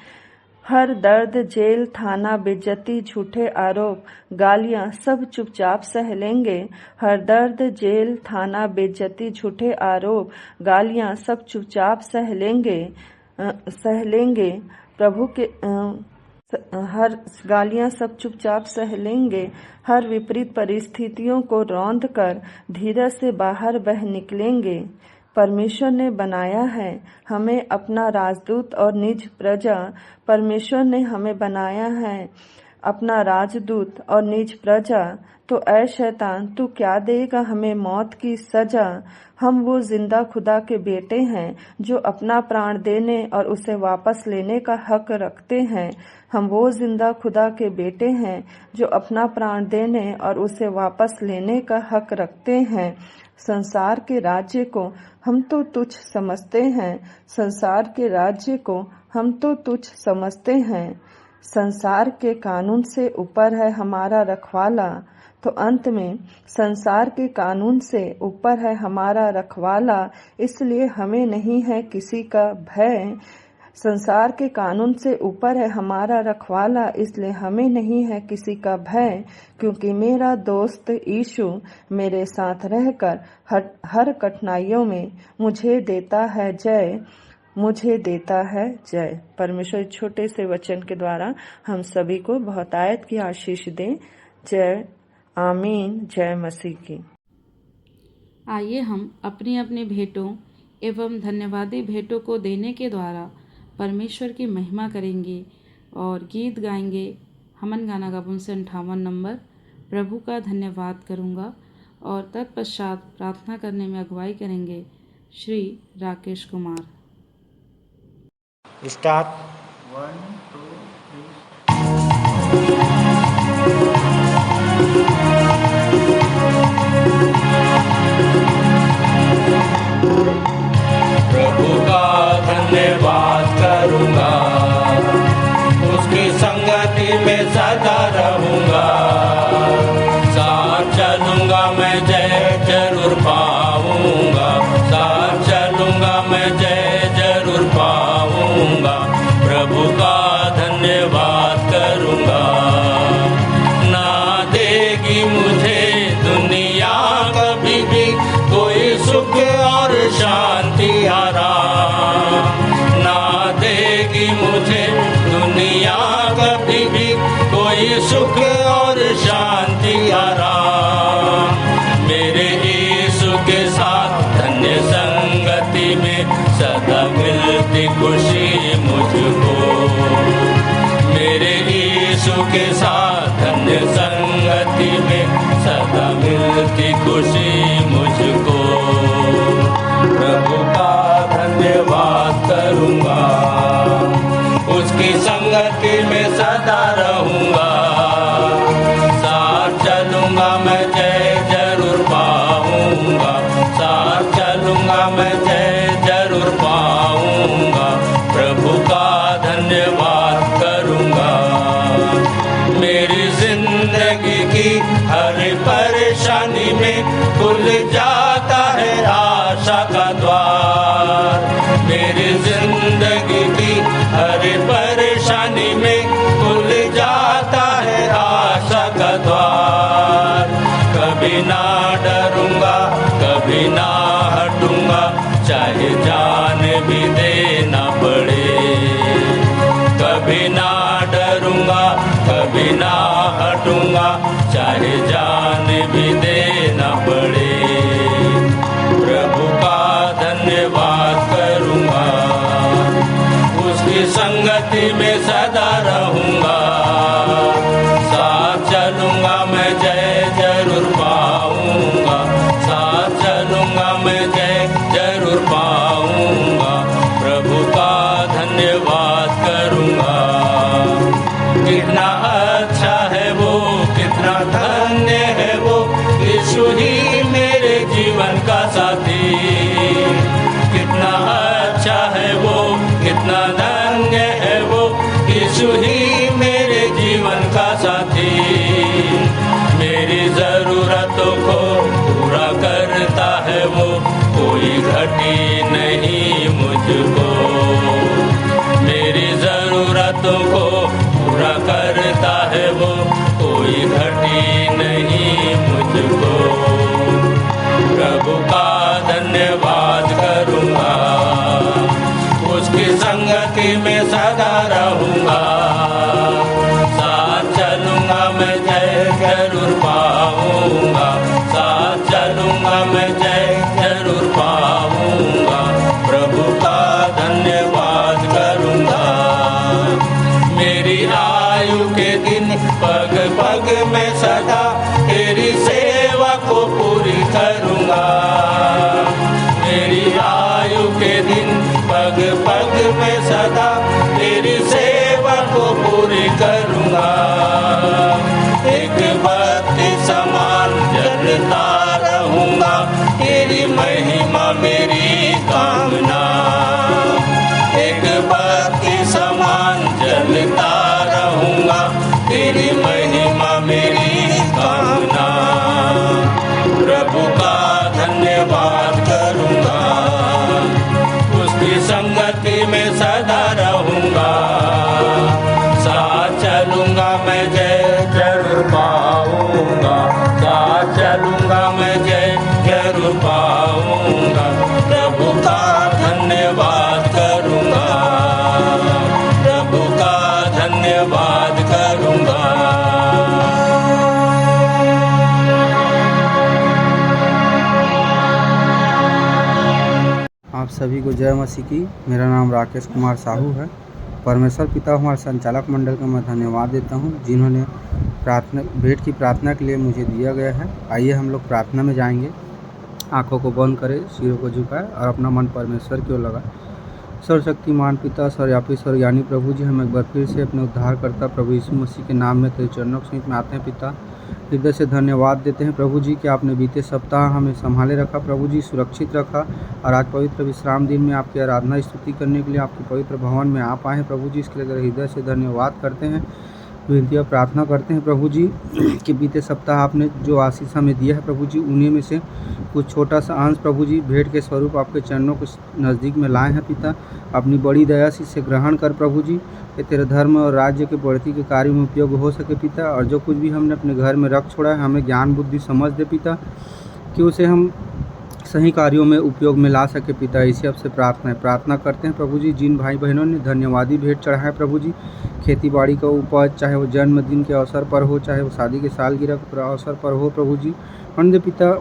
हर दर्द, जेल, थाना, बेइज्जती, झूठे आरोप, गालियां सब चुपचाप सह लेंगे। हर दर्द, जेल, थाना, बेइज्जती, झूठे आरोप, गालियां सब चुपचाप सह लेंगे। प्रभु के हर गालियां सब चुपचाप सह लेंगे। हर विपरीत परिस्थितियों को रौंद कर धीरज से बाहर बह निकलेंगे। परमेश्वर ने बनाया है हमें अपना राजदूत और निज प्रजा। परमेश्वर ने हमें बनाया है अपना राजदूत और निज प्रजा। तो ऐ शैतान, तू क्या देगा हमें मौत की सजा। हम वो जिंदा खुदा के बेटे हैं जो अपना प्राण देने और उसे वापस लेने का हक रखते हैं। हम वो जिंदा खुदा के बेटे हैं जो अपना प्राण देने और उसे वापस लेने का हक रखते हैं। संसार के राज्य को हम तो तुच्छ समझते हैं। संसार के राज्य को हम तो तुच्छ समझते हैं। संसार के कानून से ऊपर है हमारा रखवाला। तो अंत में संसार के कानून से ऊपर है हमारा रखवाला, इसलिए हमें नहीं है किसी का भय। संसार के कानून से ऊपर है हमारा रखवाला, इसलिए हमें नहीं है किसी का भय, क्योंकि मेरा दोस्त यीशु मेरे साथ रहकर हर कठिनाइयों में मुझे देता है जय। परमेश्वर छोटे से वचन के द्वारा हम सभी को बहुतायत की आशीष दे। जय आमीन। जय मसीह की। आइए हम अपनी अपनी भेंटों एवं धन्यवादी भेंटों को देने के द्वारा परमेश्वर की महिमा करेंगे और गीत गाएंगे। हमन गाना गाबुन से 58 नंबर प्रभु का धन्यवाद करूँगा और तत्पश्चात प्रार्थना करने में अगुवाई करेंगे श्री राकेश कुमार। स्टार्ट। 1 2 3। प्रभु का धन्यवाद करूंगा, उसकी संगति में सदा रहूंगा। साथ चलूंगा मैं जय जरूर पाऊंगा, साथ चलूंगा मैं जय जरूर पाऊंगा। प्रभु का धन्यवाद करूंगा। ना देगी मुझे दुनिया कभी भी कोई सुख और शांति आराम, ना देगी मुझे दुनिया कभी भी कोई सुख और शांति आराम। मेरे यीशु के साथ धन्य संगति में सदा मिलती खुशी मुझको। मेरे यीशु के साथ धन्य संगति में सदा मिलती खुशी मुझको। प्रभु का धन्यवाद करूंगा, उसकी संगति में सदा रहूंगा। साथ चलूंगा मैं जय जरूर पाऊंगा, साथ चलूंगा मैं जय जरूर पाऊंगा। प्रभु का धन्यवाद करूंगा। मेरी जिंदगी की हर परेशानी में खुल जाता है आशा का द्वार। मेरी जिंदगी की हर परेशानी में खुल जाता है आशा का द्वार। कभी ना डरूंगा, कभी ना हटूंगा, चाहे जान भी देना पड़े। कभी ना डरूंगा, कभी ना हटूंगा, चाहे जान भी देना पड़े। प्रभु का धन्यवाद करूंगा, उसकी संगति में सदा रहूंगा। साथ चलूंगा मैं जय जरूर पाऊंगा, साथ चलूंगा मैं जय जरूर पाऊंगा। प्रभु का धन्यवाद करूंगा। कितना अच्छा है वो, कितना धन्य है वो, यीशु ही मेरे जीवन का साथी। कितना अच्छा है वो, कितना धन्य है वो, यीशु ही मेरे जीवन का साथी। मेरी जरूरतों को पूरा करता है वो, कोई घटी नहीं मुझको। मेरी जरूरतों को पूरा करता है वो, कोई घटी नहीं मुझको। प्रभु का धन्यवाद करूंगा, उसकी संगति में सदा रहूंगा। साथ चलूंगा मैं जय जरूर पाऊंगा, साथ चलूंगा मैं जय जरूर पाऊंगा। प्रभु का धन्यवाद करूंगा। मेरी आयु के दिन पग पग में सदा तेरी सेवा को पूरी करूंगा। मेरी आयु के दिन पग पग में सदा तेरी सेवा को पूरी करूंगा। एक बत्ती समान जलता रहूंगा, तेरी महिमा मेरी कामना। एक बत्ती समान जलता रहूंगा, तेरी महिमा मेरी कामना। प्रभु का धन्यवाद करूंगा, उसकी संगति में सदा रहूंगा। साथ चलूंगा मैं जय जरूर पाऊंगा, साथ चलूंगा मैं जय जरूर पाऊंगा। प्रभु का धन्यवाद करूंगा, प्रभु का धन्यवाद करूंगा। आप सभी को जय मसीह की। मेरा नाम राकेश कुमार साहू है। परमेश्वर पिता हमारे संचालक मंडल का मैं धन्यवाद देता हूं, जिन्होंने भेंट की प्रार्थना के लिए मुझे दिया गया है। आइए हम लोग प्रार्थना में जाएंगे। आंखों को बंद करें, सिरों को झुकाएं और अपना मन परमेश्वर की ओर लगाएं। सर्वशक्तिमान पिता सर्वव्यापी सर्वज्ञानी प्रभु जी, हम एक बार फिर से अपने उद्धारकर्ता प्रभु यीशु मसीह के नाम में तेरे चरणों के समीप में आते हैं पिता। हृदय से धन्यवाद देते हैं प्रभु जी कि आपने बीते सप्ताह हमें संभाले रखा प्रभु जी, सुरक्षित रखा, और आज पवित्र विश्राम दिन में आपकी आराधना स्तुति करने के लिए आपके पवित्र भवन में आ पाए हैं प्रभु जी। इसके लिए हृदय से धन्यवाद करते हैं, विनती और प्रार्थना करते हैं प्रभु जी कि बीते सप्ताह आपने जो आशीष हमें दिया है प्रभु जी, उन्हीं में से कुछ छोटा सा अंश प्रभु जी भेंट के स्वरूप आपके चरणों के नज़दीक में लाए हैं पिता। अपनी बड़ी दया से इसे ग्रहण कर प्रभु जी, कि तेरे धर्म और राज्य के बढ़ती के कार्य में उपयोग हो सके पिता। और जो कुछ भी हमने अपने घर में रख छोड़ा है, हमें ज्ञान बुद्धि समझ दे पिता, कि उसे हम सही कार्यों में उपयोग में ला सके पिता। इसी आपसे प्रार्थना करते हैं प्रभु जी। जिन भाई बहनों ने धन्यवादी भेंट चढ़ाया है प्रभु जी, खेती बाड़ी का उपज, चाहे वो जन्मदिन के अवसर पर हो, चाहे वो शादी के सालगिरह के अवसर पर हो प्रभु जी, उनके पिता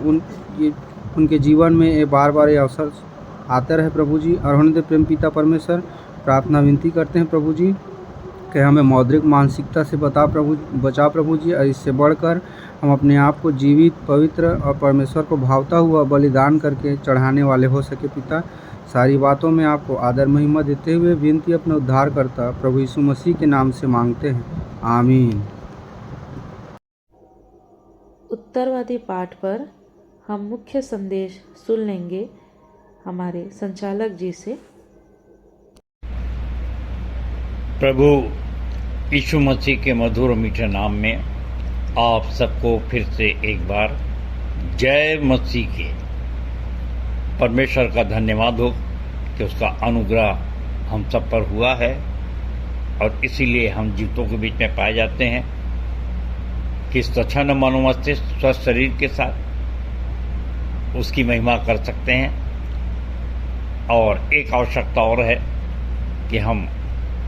उनके जीवन में ये बार बार ये अवसर आते रहे प्रभु जी। और उन्हें प्रेम पिता परमेश्वर प्रार्थना विनती करते हैं प्रभु जी कि हमें मौद्रिक मानसिकता से बचा प्रभु जी, और इससे बढ़कर हम अपने आप को जीवित, पवित्र और परमेश्वर को भावता हुआ बलिदान करके चढ़ाने वाले हो सके पिता। सारी बातों में आपको आदर महिमा देते हुए विनती अपने उद्धारकर्ता प्रभु यीशु मसीह के नाम से मांगते हैं, आमीन। उत्तरवादी पाठ पर हम मुख्य संदेश सुन लेंगे हमारे संचालक जी से। प्रभु यीशु मसीह के मधुर मीठे नाम में आप सबको फिर से एक बार जय मसीह के। परमेश्वर का धन्यवाद हो कि उसका अनुग्रह हम सब पर हुआ है, और इसीलिए हम जीवों के बीच में पाए जाते हैं कि स्वच्छंद मनोमस्तिष्क स्वस्थ शरीर के साथ उसकी महिमा कर सकते हैं। और एक आवश्यकता और है कि हम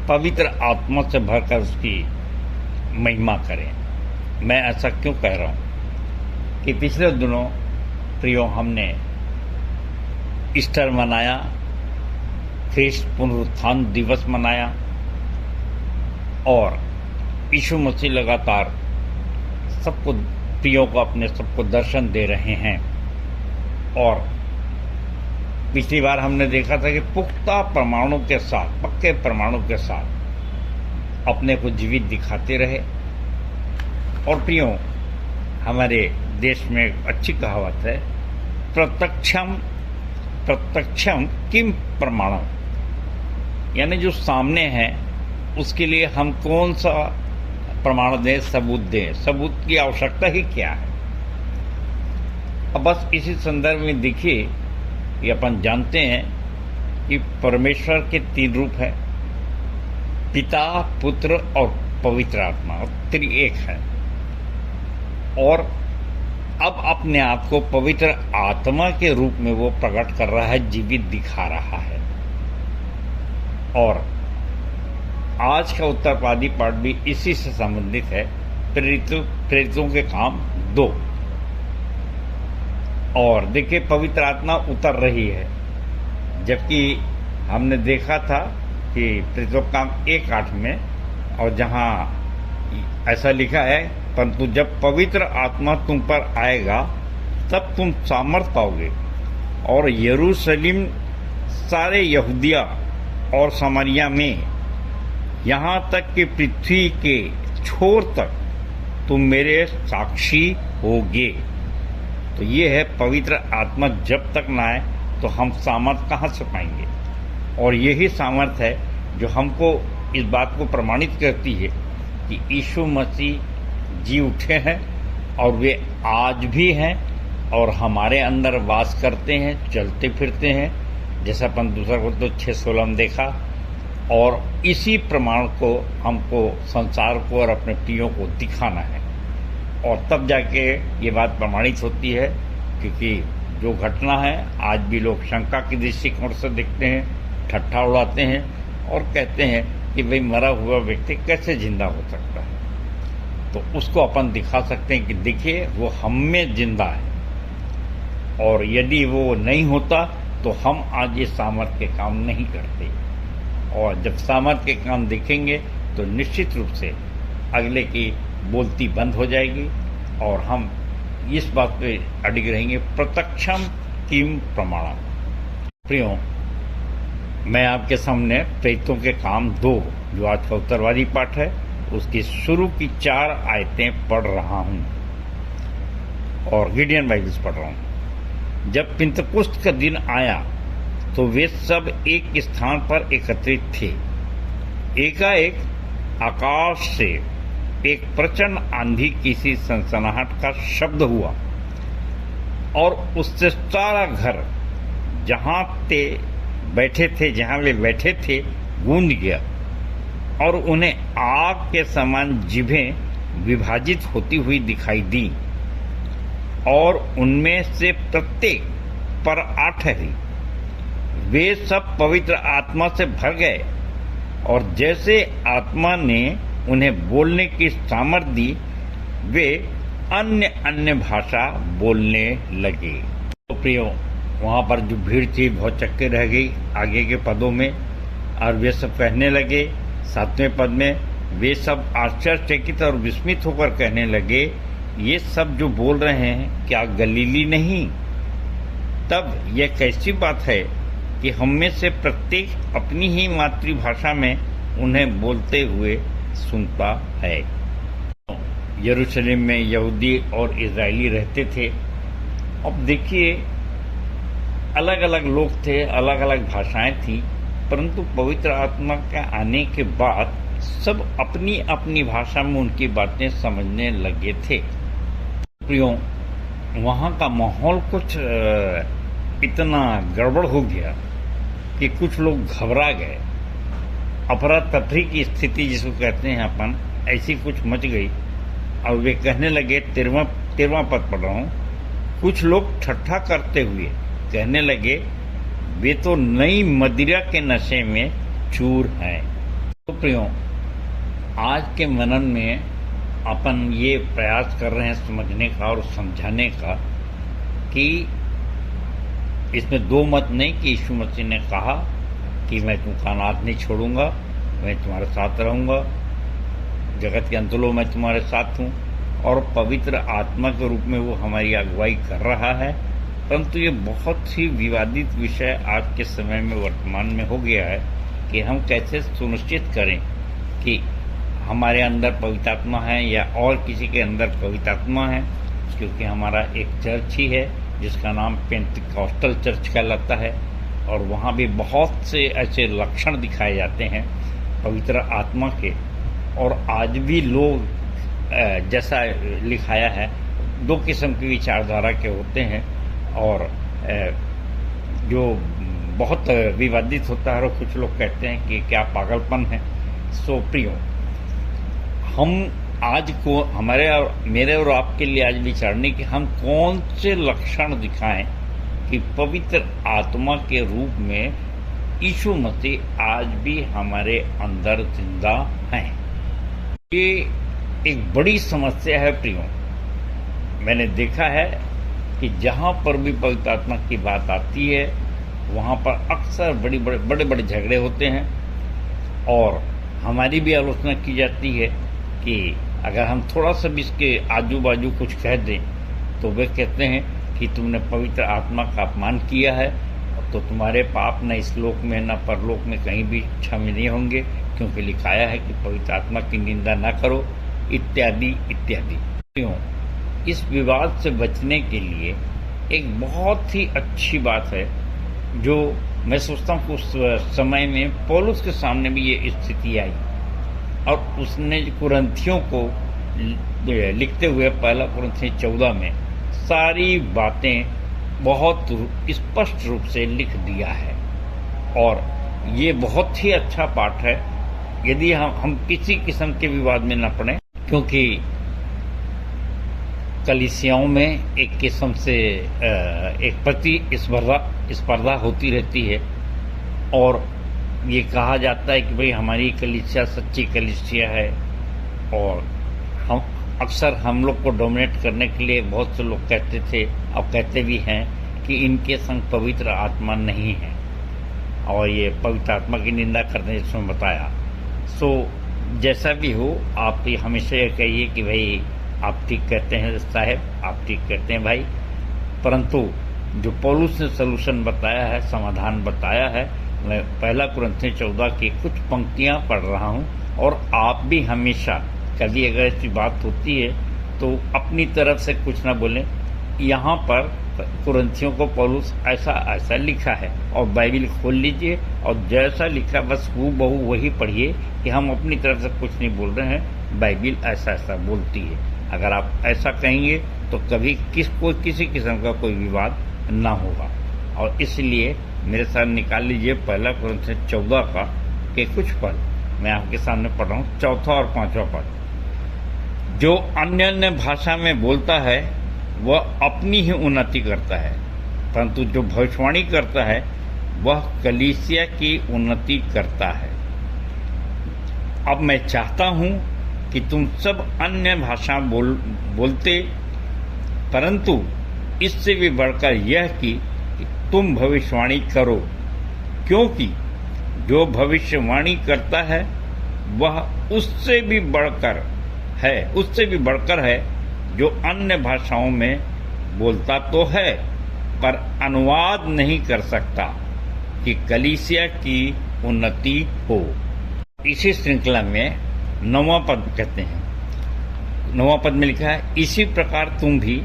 पवित्र आत्मा से भरकर उसकी महिमा करें। मैं ऐसा क्यों कह रहा हूँ कि पिछले दिनों प्रियो हमने ईस्टर मनाया, ख्रिस्त पुनरुत्थान दिवस मनाया, और यीशु मसीह लगातार सबको प्रियो को अपने सबको दर्शन दे रहे हैं। और पिछली बार हमने देखा था कि पुख्ता प्रमाणों के साथ, पक्के प्रमाणों के साथ अपने को जीवित दिखाते रहे। और प्रियो, हमारे देश में एक अच्छी कहावत है, प्रत्यक्षम किम प्रमाणम, यानी जो सामने है उसके लिए हम कौन सा प्रमाण दें, सबूत दें, सबूत की आवश्यकता ही क्या है। अब बस इसी संदर्भ में देखिए, ये अपन जानते हैं कि परमेश्वर के 3 रूप हैं, पिता, पुत्र और पवित्र आत्मा, और त्रिएक है। और अब अपने आप को पवित्र आत्मा के रूप में वो प्रकट कर रहा है, जीवित दिखा रहा है। और आज का उत्तरवादी पाठ भी इसी से संबंधित है, प्रेरितों के काम 2। और देखिए, पवित्र आत्मा उतर रही है, जबकि हमने देखा था कि प्रेरितों का काम 1:8 में, और जहां ऐसा लिखा है, परंतु जब पवित्र आत्मा तुम पर आएगा तब तुम सामर्थ पाओगे, और यरूशलेम, सारे यहूदिया और सामरिया में, यहाँ तक कि पृथ्वी के छोर तक तुम मेरे साक्षी होगे। तो ये है पवित्र आत्मा जब तक ना आए तो हम सामर्थ कहाँ से पाएंगे। और यही सामर्थ है जो हमको इस बात को प्रमाणित करती है कि यीशु मसीह जी उठे हैं, और वे आज भी हैं, और हमारे अंदर वास करते हैं, चलते फिरते हैं, जैसा अपन दूसरा को तो 6:16 में देखा। और इसी प्रमाण को हमको संसार को और अपने प्रियों को दिखाना है, और तब जाके ये बात प्रमाणित होती है। क्योंकि जो घटना है, आज भी लोग शंका की दृष्टिकोण से देखते हैं, ठट्ठा उड़ाते हैं और कहते हैं कि भाई मरा हुआ व्यक्ति कैसे जिंदा हो सकता है। तो उसको अपन दिखा सकते हैं कि देखिए, वो हम में जिंदा है, और यदि वो नहीं होता तो हम आज ये सामर्थ्य के काम नहीं करते। और जब सामर्थ्य के काम दिखेंगे तो निश्चित रूप से अगले की बोलती बंद हो जाएगी, और हम इस बात पे अडिग रहेंगे, प्रत्यक्षम किम प्रमाणम। प्रियो, मैं आपके सामने प्रेरितों के काम 2 जो आज का उत्तरवादी पाठ है उसकी शुरू की 4 आयतें पढ़ रहा हूं और गिडियन बाइबल्स पढ़ रहा हूं। जब पिंतकुस्त का दिन आया तो वे सब एक स्थान पर एकत्रित थे। एकाएक आकाश से एक प्रचंड आंधी किसी सनसनाहट का शब्द हुआ और उससे सारा घर जहां वे बैठे थे गूंज गया और उन्हें आग के समान जिभें विभाजित होती हुई दिखाई दी और उनमें से प्रत्येक पर आ ठहरी। वे सब पवित्र आत्मा से भर गए और जैसे आत्मा ने उन्हें बोलने की सामर्थ्य दी वे अन्य अन्य भाषा बोलने लगे। तो प्रियो, वहां पर जो भीड़ थी बहुत चक्के रह गई आगे के पदों में और वे सब कहने लगे 7वें पद में वे सब आश्चर्यचकित और विस्मित होकर कहने लगे ये सब जो बोल रहे हैं क्या गलीली नहीं? तब यह कैसी बात है कि हम में से प्रत्येक अपनी ही मातृभाषा में उन्हें बोलते हुए सुनता है। यरूशलेम में यहूदी और इजरायली रहते थे। अब देखिए अलग अलग लोग थे, अलग अलग भाषाएं थी, परंतु पवित्र आत्मा के आने के बाद सब अपनी अपनी भाषा में उनकी बातें समझने लगे थे। प्रियो, वहाँ का माहौल कुछ इतना गड़बड़ हो गया कि कुछ लोग घबरा गए। अफरा तफरी की स्थिति जिसको कहते हैं अपन, ऐसी कुछ मच गई और वे कहने लगे 13वां पद पढ़ रहा हूँ। कुछ लोग ठट्ठा करते हुए कहने लगे वे तो नई मदिरा के नशे में चूर हैं। तो प्रियो, आज के मनन में अपन ये प्रयास कर रहे हैं समझने का और समझाने का कि इसमें 2 मत नहीं कि यीशु मसीह ने कहा कि मैं तुमका अनाथ नहीं छोड़ूंगा, मैं तुम्हारे साथ रहूंगा, जगत के अंतलो मैं तुम्हारे साथ हूँ, और पवित्र आत्मा के रूप में वो हमारी अगुवाई कर रहा है। परंतु ये बहुत ही विवादित विषय आज के समय में वर्तमान में हो गया है कि हम कैसे सुनिश्चित करें कि हमारे अंदर पवित्र आत्मा है या और किसी के अंदर पवित्र आत्मा है, क्योंकि हमारा एक चर्च ही है जिसका नाम पेंटिकॉस्टल चर्च कहलाता है और वहाँ भी बहुत से ऐसे लक्षण दिखाए जाते हैं पवित्र आत्मा के। और आज भी लोग जैसा लिखाया है 2 किस्म की विचारधारा के होते हैं और जो बहुत विवादित होता है और कुछ लोग कहते हैं कि क्या पागलपन है। सो प्रियो, हम आज को मेरे और आपके लिए आज विचारने कि हम कौन से लक्षण दिखाएं कि पवित्र आत्मा के रूप में यीशु मसीह आज भी हमारे अंदर जिंदा हैं। ये एक बड़ी समस्या है प्रियो। मैंने देखा है कि जहाँ पर भी पवित्र आत्मा की बात आती है वहाँ पर अक्सर बड़े बड़े झगड़े होते हैं और हमारी भी आलोचना की जाती है कि अगर हम थोड़ा सा भी इसके आजू बाजू कुछ कह दें तो वे कहते हैं कि तुमने पवित्र आत्मा का अपमान किया है तो तुम्हारे पाप न इस लोक में न परलोक में कहीं भी क्षमा नहीं होंगे, क्योंकि लिखाया है कि पवित्र आत्मा की निंदा न करो, इत्यादि इत्यादि। क्यों? इस विवाद से बचने के लिए एक बहुत ही अच्छी बात है जो मैं सोचता हूँ कि उस समय में पौलुस के सामने भी ये स्थिति आई और उसने कुरिन्थियों को लिखते हुए 1 कुरिन्थियों 14 में सारी बातें बहुत स्पष्ट रूप से लिख दिया है और ये बहुत ही अच्छा पाठ है यदि हम किसी किस्म के विवाद में न पड़े, क्योंकि कलीसियाओं में एक किस्म से एक प्रति स्पर्धा होती रहती है और ये कहा जाता है कि भाई हमारी कलीसिया सच्ची कलीसिया है और हम लोग को डोमिनेट करने के लिए बहुत से लोग कहते थे और कहते भी हैं कि इनके संग पवित्र आत्मा नहीं है और ये पवित्र आत्मा की निंदा करने जिसमें बताया। सो जैसा भी हो, आप हमेशा ये कहिए कि भाई आप ठीक कहते हैं साहब, आप ठीक कहते हैं भाई, परंतु जो पौलुस ने सलूशन बताया है, समाधान बताया है, मैं पहला कुरिन्थियों 14 की कुछ पंक्तियां पढ़ रहा हूं, और आप भी हमेशा कभी अगर ऐसी बात होती है तो अपनी तरफ से कुछ ना बोलें। यहाँ पर कुरिन्थियों को पौलुस ऐसा लिखा है, और बाइबिल खोल लीजिए और जैसा लिखा बस हूबहू वही पढ़िए कि हम अपनी तरफ से कुछ नहीं बोल रहे हैं, बाइबिल ऐसा बोलती है। अगर आप ऐसा कहेंगे तो कभी किसी किस्म का कोई विवाद ना होगा। और इसलिए मेरे साथ निकाल लीजिए पहला कुरिन्थियों 14 का के कुछ पद मैं आपके सामने पढ़ रहा हूँ, 4 और 5वां पद। जो अन्य भाषा में बोलता है वह अपनी ही उन्नति करता है, परंतु जो भविष्यवाणी करता है वह कलीसिया की उन्नति करता है। अब मैं चाहता हूं कि तुम सब अन्य भाषा बोलते, परंतु इससे भी बढ़कर यह कि तुम भविष्यवाणी करो, क्योंकि जो भविष्यवाणी करता है वह उससे भी बढ़कर है जो अन्य भाषाओं में बोलता तो है पर अनुवाद नहीं कर सकता, कि कलीसिया की उन्नति हो। इसी श्रृंखला में 9वां पद कहते हैं, 9वां पद में लिखा है, इसी प्रकार तुम भी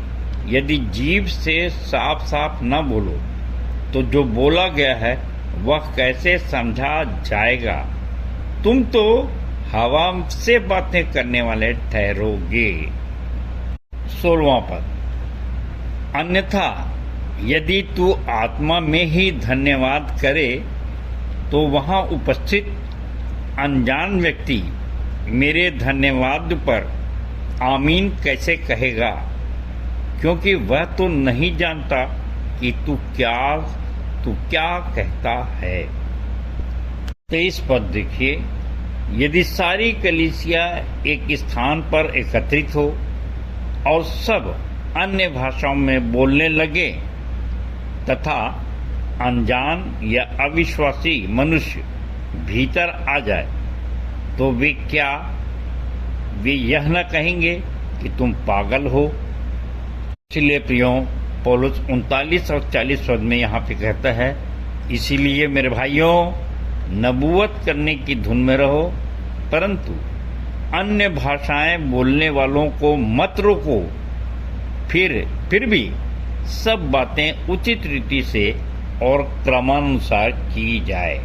यदि जीभ से साफ साफ न बोलो तो जो बोला गया है वह कैसे समझा जाएगा? तुम तो हवा से बातें करने वाले ठहरोगे। 16वां पद, अन्यथा यदि तू आत्मा में ही धन्यवाद करे तो वहां उपस्थित अनजान व्यक्ति मेरे धन्यवाद पर आमीन कैसे कहेगा, क्योंकि वह तो नहीं जानता कि तू क्या कहता है। 23 पद देखिए, यदि सारी कलीसिया एक स्थान पर एकत्रित हो और सब अन्य भाषाओं में बोलने लगे तथा अनजान या अविश्वासी मनुष्य भीतर आ जाए तो वे यह न कहेंगे कि तुम पागल हो। इसलिए प्रियो, पौलुस 39 और 40 पद में यहाँ पे कहता है, इसीलिए मेरे भाइयों नबूवत करने की धुन में रहो, परंतु अन्य भाषाएं बोलने वालों को मत रोको, फिर भी सब बातें उचित रीति से और क्रमानुसार की जाए।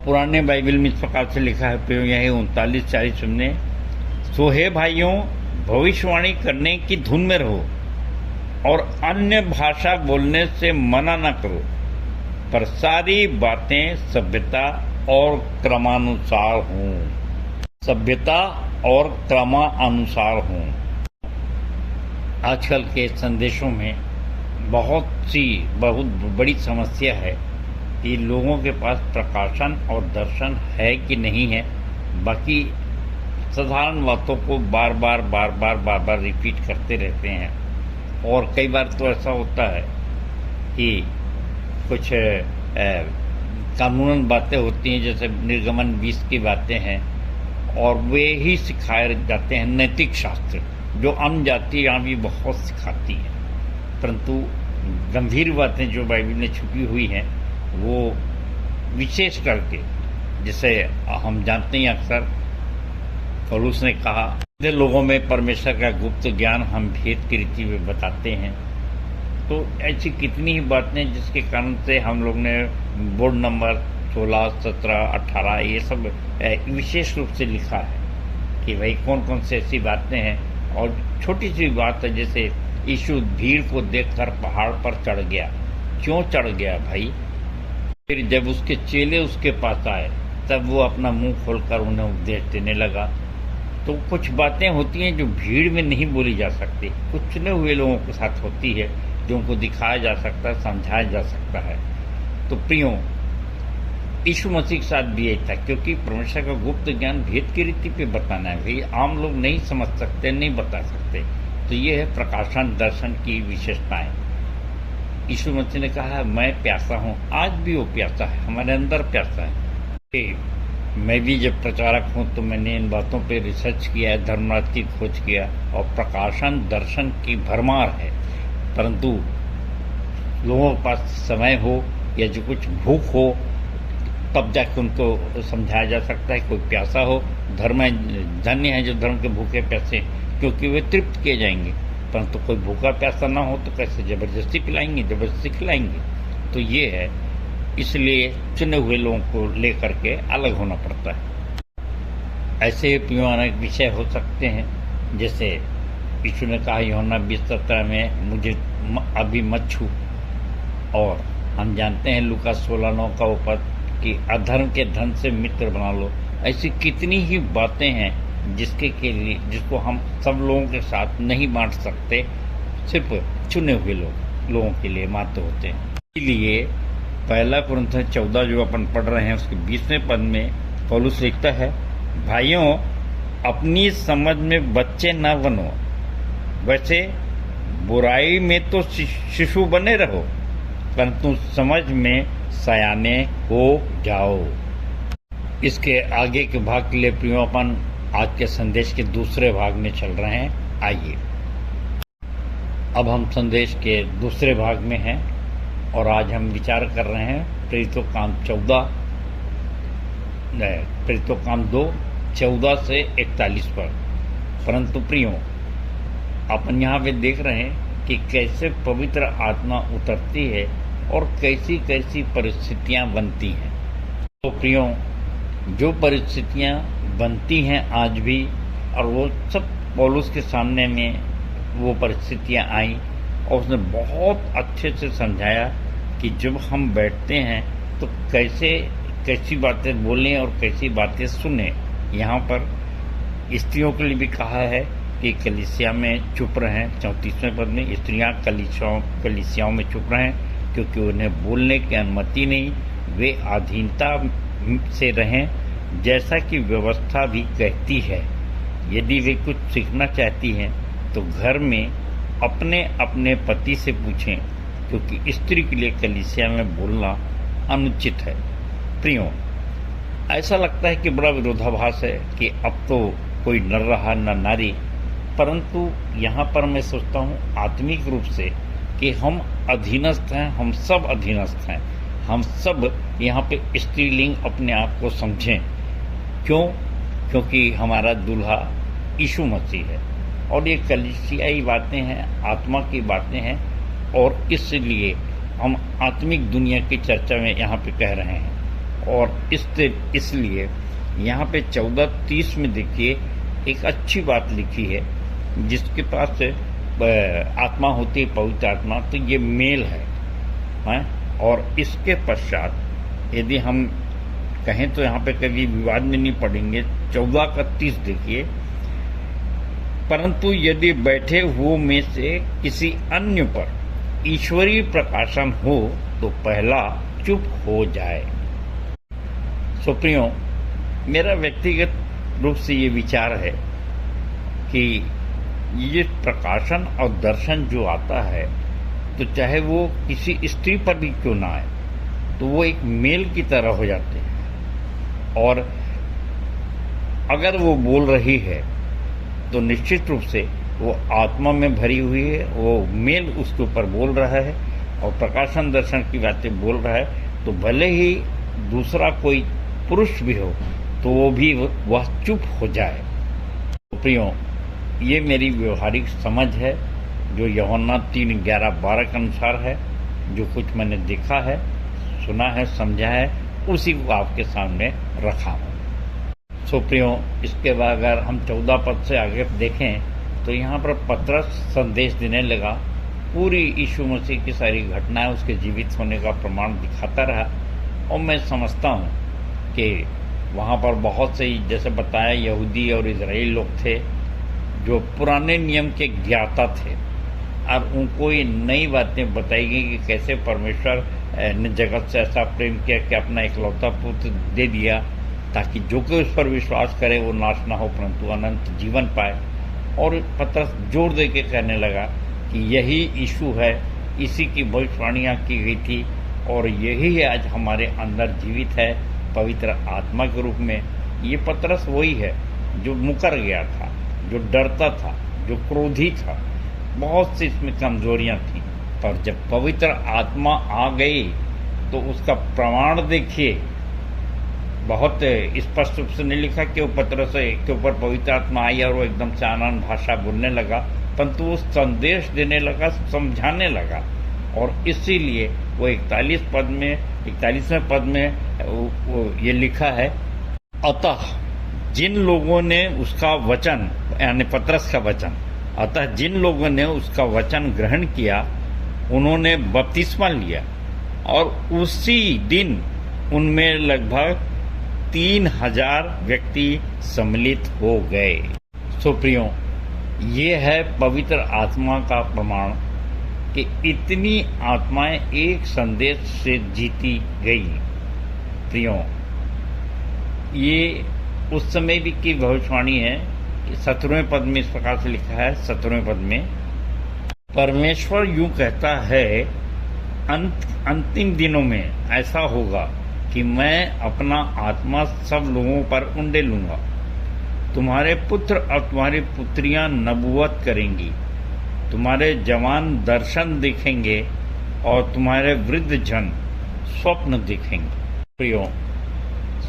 पुराने बाइबल में इस प्रकार से लिखा है, यही 39-40 सुनने, सो हे भाइयों भविष्यवाणी करने की धुन में रहो और अन्य भाषा बोलने से मना न करो, पर सारी बातें सभ्यता और क्रमानुसार हों। सभ्यता और क्रमानुसार हों। आजकल के संदेशों में बहुत बड़ी समस्या है कि लोगों के पास प्रकाशन और दर्शन है कि नहीं है। बाकी साधारण बातों को बार बार रिपीट करते रहते हैं, और कई बार तो ऐसा होता है कि कुछ कानूनन बातें होती हैं, जैसे निर्गमन 20 की बातें हैं, और वे ही सिखाए जाते हैं नैतिक शास्त्र, जो अन्य जातियाँ भी बहुत सिखाती हैं, परंतु गंभीर बातें जो बाइबल में छुपी हुई हैं वो विशेष करके, जैसे हम जानते हैं अक्सर पौलुस ने कहा, लोगों में परमेश्वर का गुप्त ज्ञान हम भेद की रीति में बताते हैं। तो ऐसी कितनी ही बातें जिसके कारण से हम लोग ने बोर्ड नंबर 16, 17, 18 ये सब विशेष रूप से लिखा है कि भाई कौन कौन से ऐसी बातें हैं। और छोटी सी बात है, जैसे यीशु भीड़ को देखकर पहाड़ पर चढ़ गया। क्यों चढ़ गया भाई? फिर जब उसके चेले उसके पास आए तब वो अपना मुंह खोलकर उन्हें उपदेश देने लगा। तो कुछ बातें होती हैं जो भीड़ में नहीं बोली जा सकती, कुछ चुने हुए लोगों के साथ होती है जो उनको दिखाया जा सकता है, समझाया जा सकता है। तो प्रियो, यीशु मसीह के साथ भी यही था, क्योंकि परमेश्वर का गुप्त ज्ञान भेद की रीति पे बताना है भाई, आम लोग नहीं समझ सकते, नहीं बता सकते। तो ये है प्रकाशन दर्शन की विशेषताएं। यीशु मसीह ने कहा मैं प्यासा हूँ, आज भी वो प्यासा है, हमारे अंदर प्यासा है। मैं भी जब प्रचारक हूँ तो मैंने इन बातों पे रिसर्च किया है, धर्मराज की खोज किया, और प्रकाशन दर्शन की भरमार है, परंतु लोगों के पास समय हो या जो कुछ भूख हो तब जाके उनको समझाया जा सकता है। कोई प्यासा हो, धन्य है जो धर्म के भूखे प्यासे, क्योंकि वे तृप्त किए जाएंगे। परंतु कोई भूखा प्यासा ना हो तो कैसे जबरदस्ती पिलाएंगे, जबरदस्ती खिलाएंगे। तो ये है, इसलिए चुने हुए लोगों को लेकर के अलग होना पड़ता है। ऐसे अनेक विषय हो सकते हैं, जैसे यीशु ने कहा यूहन्ना 20:17 में, मुझे अभी मत छू। और हम जानते हैं लूका 16:9 का उपद कि अधर्म के धन से मित्र बना लो। ऐसी कितनी ही बातें हैं जिसको हम सब लोगों के साथ नहीं बांट सकते, सिर्फ चुने हुए लोगों के लिए मात्र होते हैं। इसलिए 1 कुरिन्थियों 14 जो अपन पढ़ रहे हैं उसके 20वें पद में पौलुस लिखता है, भाइयों अपनी समझ में बच्चे न बनो, वैसे बुराई में तो शिशु बने रहो, परंतु समझ में सयाने हो जाओ। इसके आगे के भाग के लिए प्रियो अपन आज के संदेश के दूसरे भाग में चल रहे हैं। आइए अब हम संदेश के दूसरे भाग में हैं और आज हम विचार कर रहे हैं प्रेरितों काम 2:14 से 41 पर। परंतु प्रियो अपन यहाँ पे देख रहे हैं कि कैसे पवित्र आत्मा उतरती है और कैसी कैसी परिस्थितियां बनती हैं। तो प्रियो जो परिस्थितियां बनती हैं आज भी, और वो सब पौलुस के सामने में वो परिस्थितियां आई और उसने बहुत अच्छे से समझाया कि जब हम बैठते हैं तो कैसी बातें बोलें और कैसी बातें सुने। यहाँ पर स्त्रियों के लिए भी कहा है कि कलीसिया में चुप रहें। 34वें पद में स्त्रियां कलीसियाओं में चुप रहें, क्योंकि उन्हें बोलने की अनुमति नहीं, वे अधीनता से रहें, जैसा कि व्यवस्था भी कहती है। यदि वे कुछ सीखना चाहती हैं तो घर में अपने अपने पति से पूछें, क्योंकि स्त्री के लिए कलीसिया में बोलना अनुचित है। प्रियो ऐसा लगता है कि बड़ा विरोधाभास है कि अब तो कोई नर रहा न नारी, परंतु यहाँ पर मैं सोचता हूँ आत्मिक रूप से कि हम अधीनस्थ हैं, हम सब अधीनस्थ हैं। हम सब यहाँ पे स्त्रीलिंग अपने आप को समझें। क्यों? क्योंकि हमारा दूल्हा यीशु मसीह है और ये कलीसियाई बातें हैं, आत्मा की बातें हैं, और इसलिए हम आत्मिक दुनिया की चर्चा में यहाँ पे कह रहे हैं। और इसलिए यहाँ पे 14:30 में देखिए एक अच्छी बात लिखी है, जिसके पास आत्मा होती है, पवित्र आत्मा, तो ये मेल है। और इसके पश्चात यदि हम कहें तो यहाँ पे कभी विवाद में नहीं पड़ेंगे। 14:30 देखिए, परंतु यदि बैठे हुओं में से किसी अन्य पर ईश्वरीय प्रकाशन हो तो पहला चुप हो जाए। सो प्रियो मेरा व्यक्तिगत रूप से ये विचार है कि ये प्रकाशन और दर्शन जो आता है, तो चाहे वो किसी स्त्री पर भी क्यों ना आए, तो वो एक मेल की तरह हो जाते हैं। और अगर वो बोल रही है तो निश्चित रूप से वो आत्मा में भरी हुई है, वो मेल उसके ऊपर बोल रहा है और प्रकाशन दर्शन की बातें बोल रहा है। तो भले ही दूसरा कोई पुरुष भी हो तो वो भी वह चुप हो जाए। तो प्रियो ये मेरी व्यवहारिक समझ है, जो यूहन्ना 3:11-12 के अनुसार है। जो कुछ मैंने देखा है, सुना है, समझा है, उसी को आपके सामने रखा हूँ। सो प्रियो इसके बाद अगर हम 14 पद से आगे देखें तो यहाँ पर पतरस संदेश देने लगा। पूरी यीशु मसीह की सारी घटनाएं उसके जीवित होने का प्रमाण दिखाता रहा। और मैं समझता हूँ कि वहाँ पर बहुत से, जैसे बताया, यहूदी और इजराइल लोग थे जो पुराने नियम के ज्ञाता थे, और उनको ये नई बातें बताई गई कि कैसे परमेश्वर ने जगत से ऐसा प्रेम किया कि अपना इकलौता पुत्र दे दिया, ताकि जो कोई उस पर विश्वास करे वो नाश ना हो परंतु अनंत जीवन पाए। और पतरस जोर दे के कहने लगा कि यही यीशु है, इसी की भविष्यवाणियाँ की गई थी, और यही आज हमारे अंदर जीवित है पवित्र आत्मा के रूप में। ये पतरस वही है जो मुकर गया था, जो डरता था, जो क्रोधी था, बहुत सी इसमें कमजोरियां थी। पर जब पवित्र आत्मा आ गई तो उसका प्रमाण देखिए बहुत स्पष्ट रूप से नहीं लिखा कि वो पतरस के ऊपर पवित्र आत्मा आई और वो एकदम से आनंद भाषा बोलने लगा, परंतु वो संदेश देने लगा, समझाने लगा। और इसीलिए वो 41वें पद में वो ये लिखा है, अतः जिन लोगों ने उसका वचन, यानी पतरस का वचन, अतः जिन लोगों ने उसका वचन ग्रहण किया उन्होंने बपतिस्मा लिया और उसी दिन उनमें लगभग 3000 व्यक्ति सम्मिलित हो गए। सो प्रियो, ये है पवित्र आत्मा का प्रमाण कि इतनी आत्माएं एक संदेश से जीती गई। प्रियो, ये उस समय भी की भविष्यवाणी है। 17वें पद में इस प्रकार से लिखा है, 17वें पद में, परमेश्वर यूं कहता है, अंतिम दिनों में ऐसा होगा कि मैं अपना आत्मा सब लोगों पर उंडेलूंगा। तुम्हारे पुत्र और तुम्हारी पुत्रियां नबूवत करेंगी, तुम्हारे जवान दर्शन देखेंगे और तुम्हारे वृद्ध जन स्वप्न देखेंगे। प्रियो,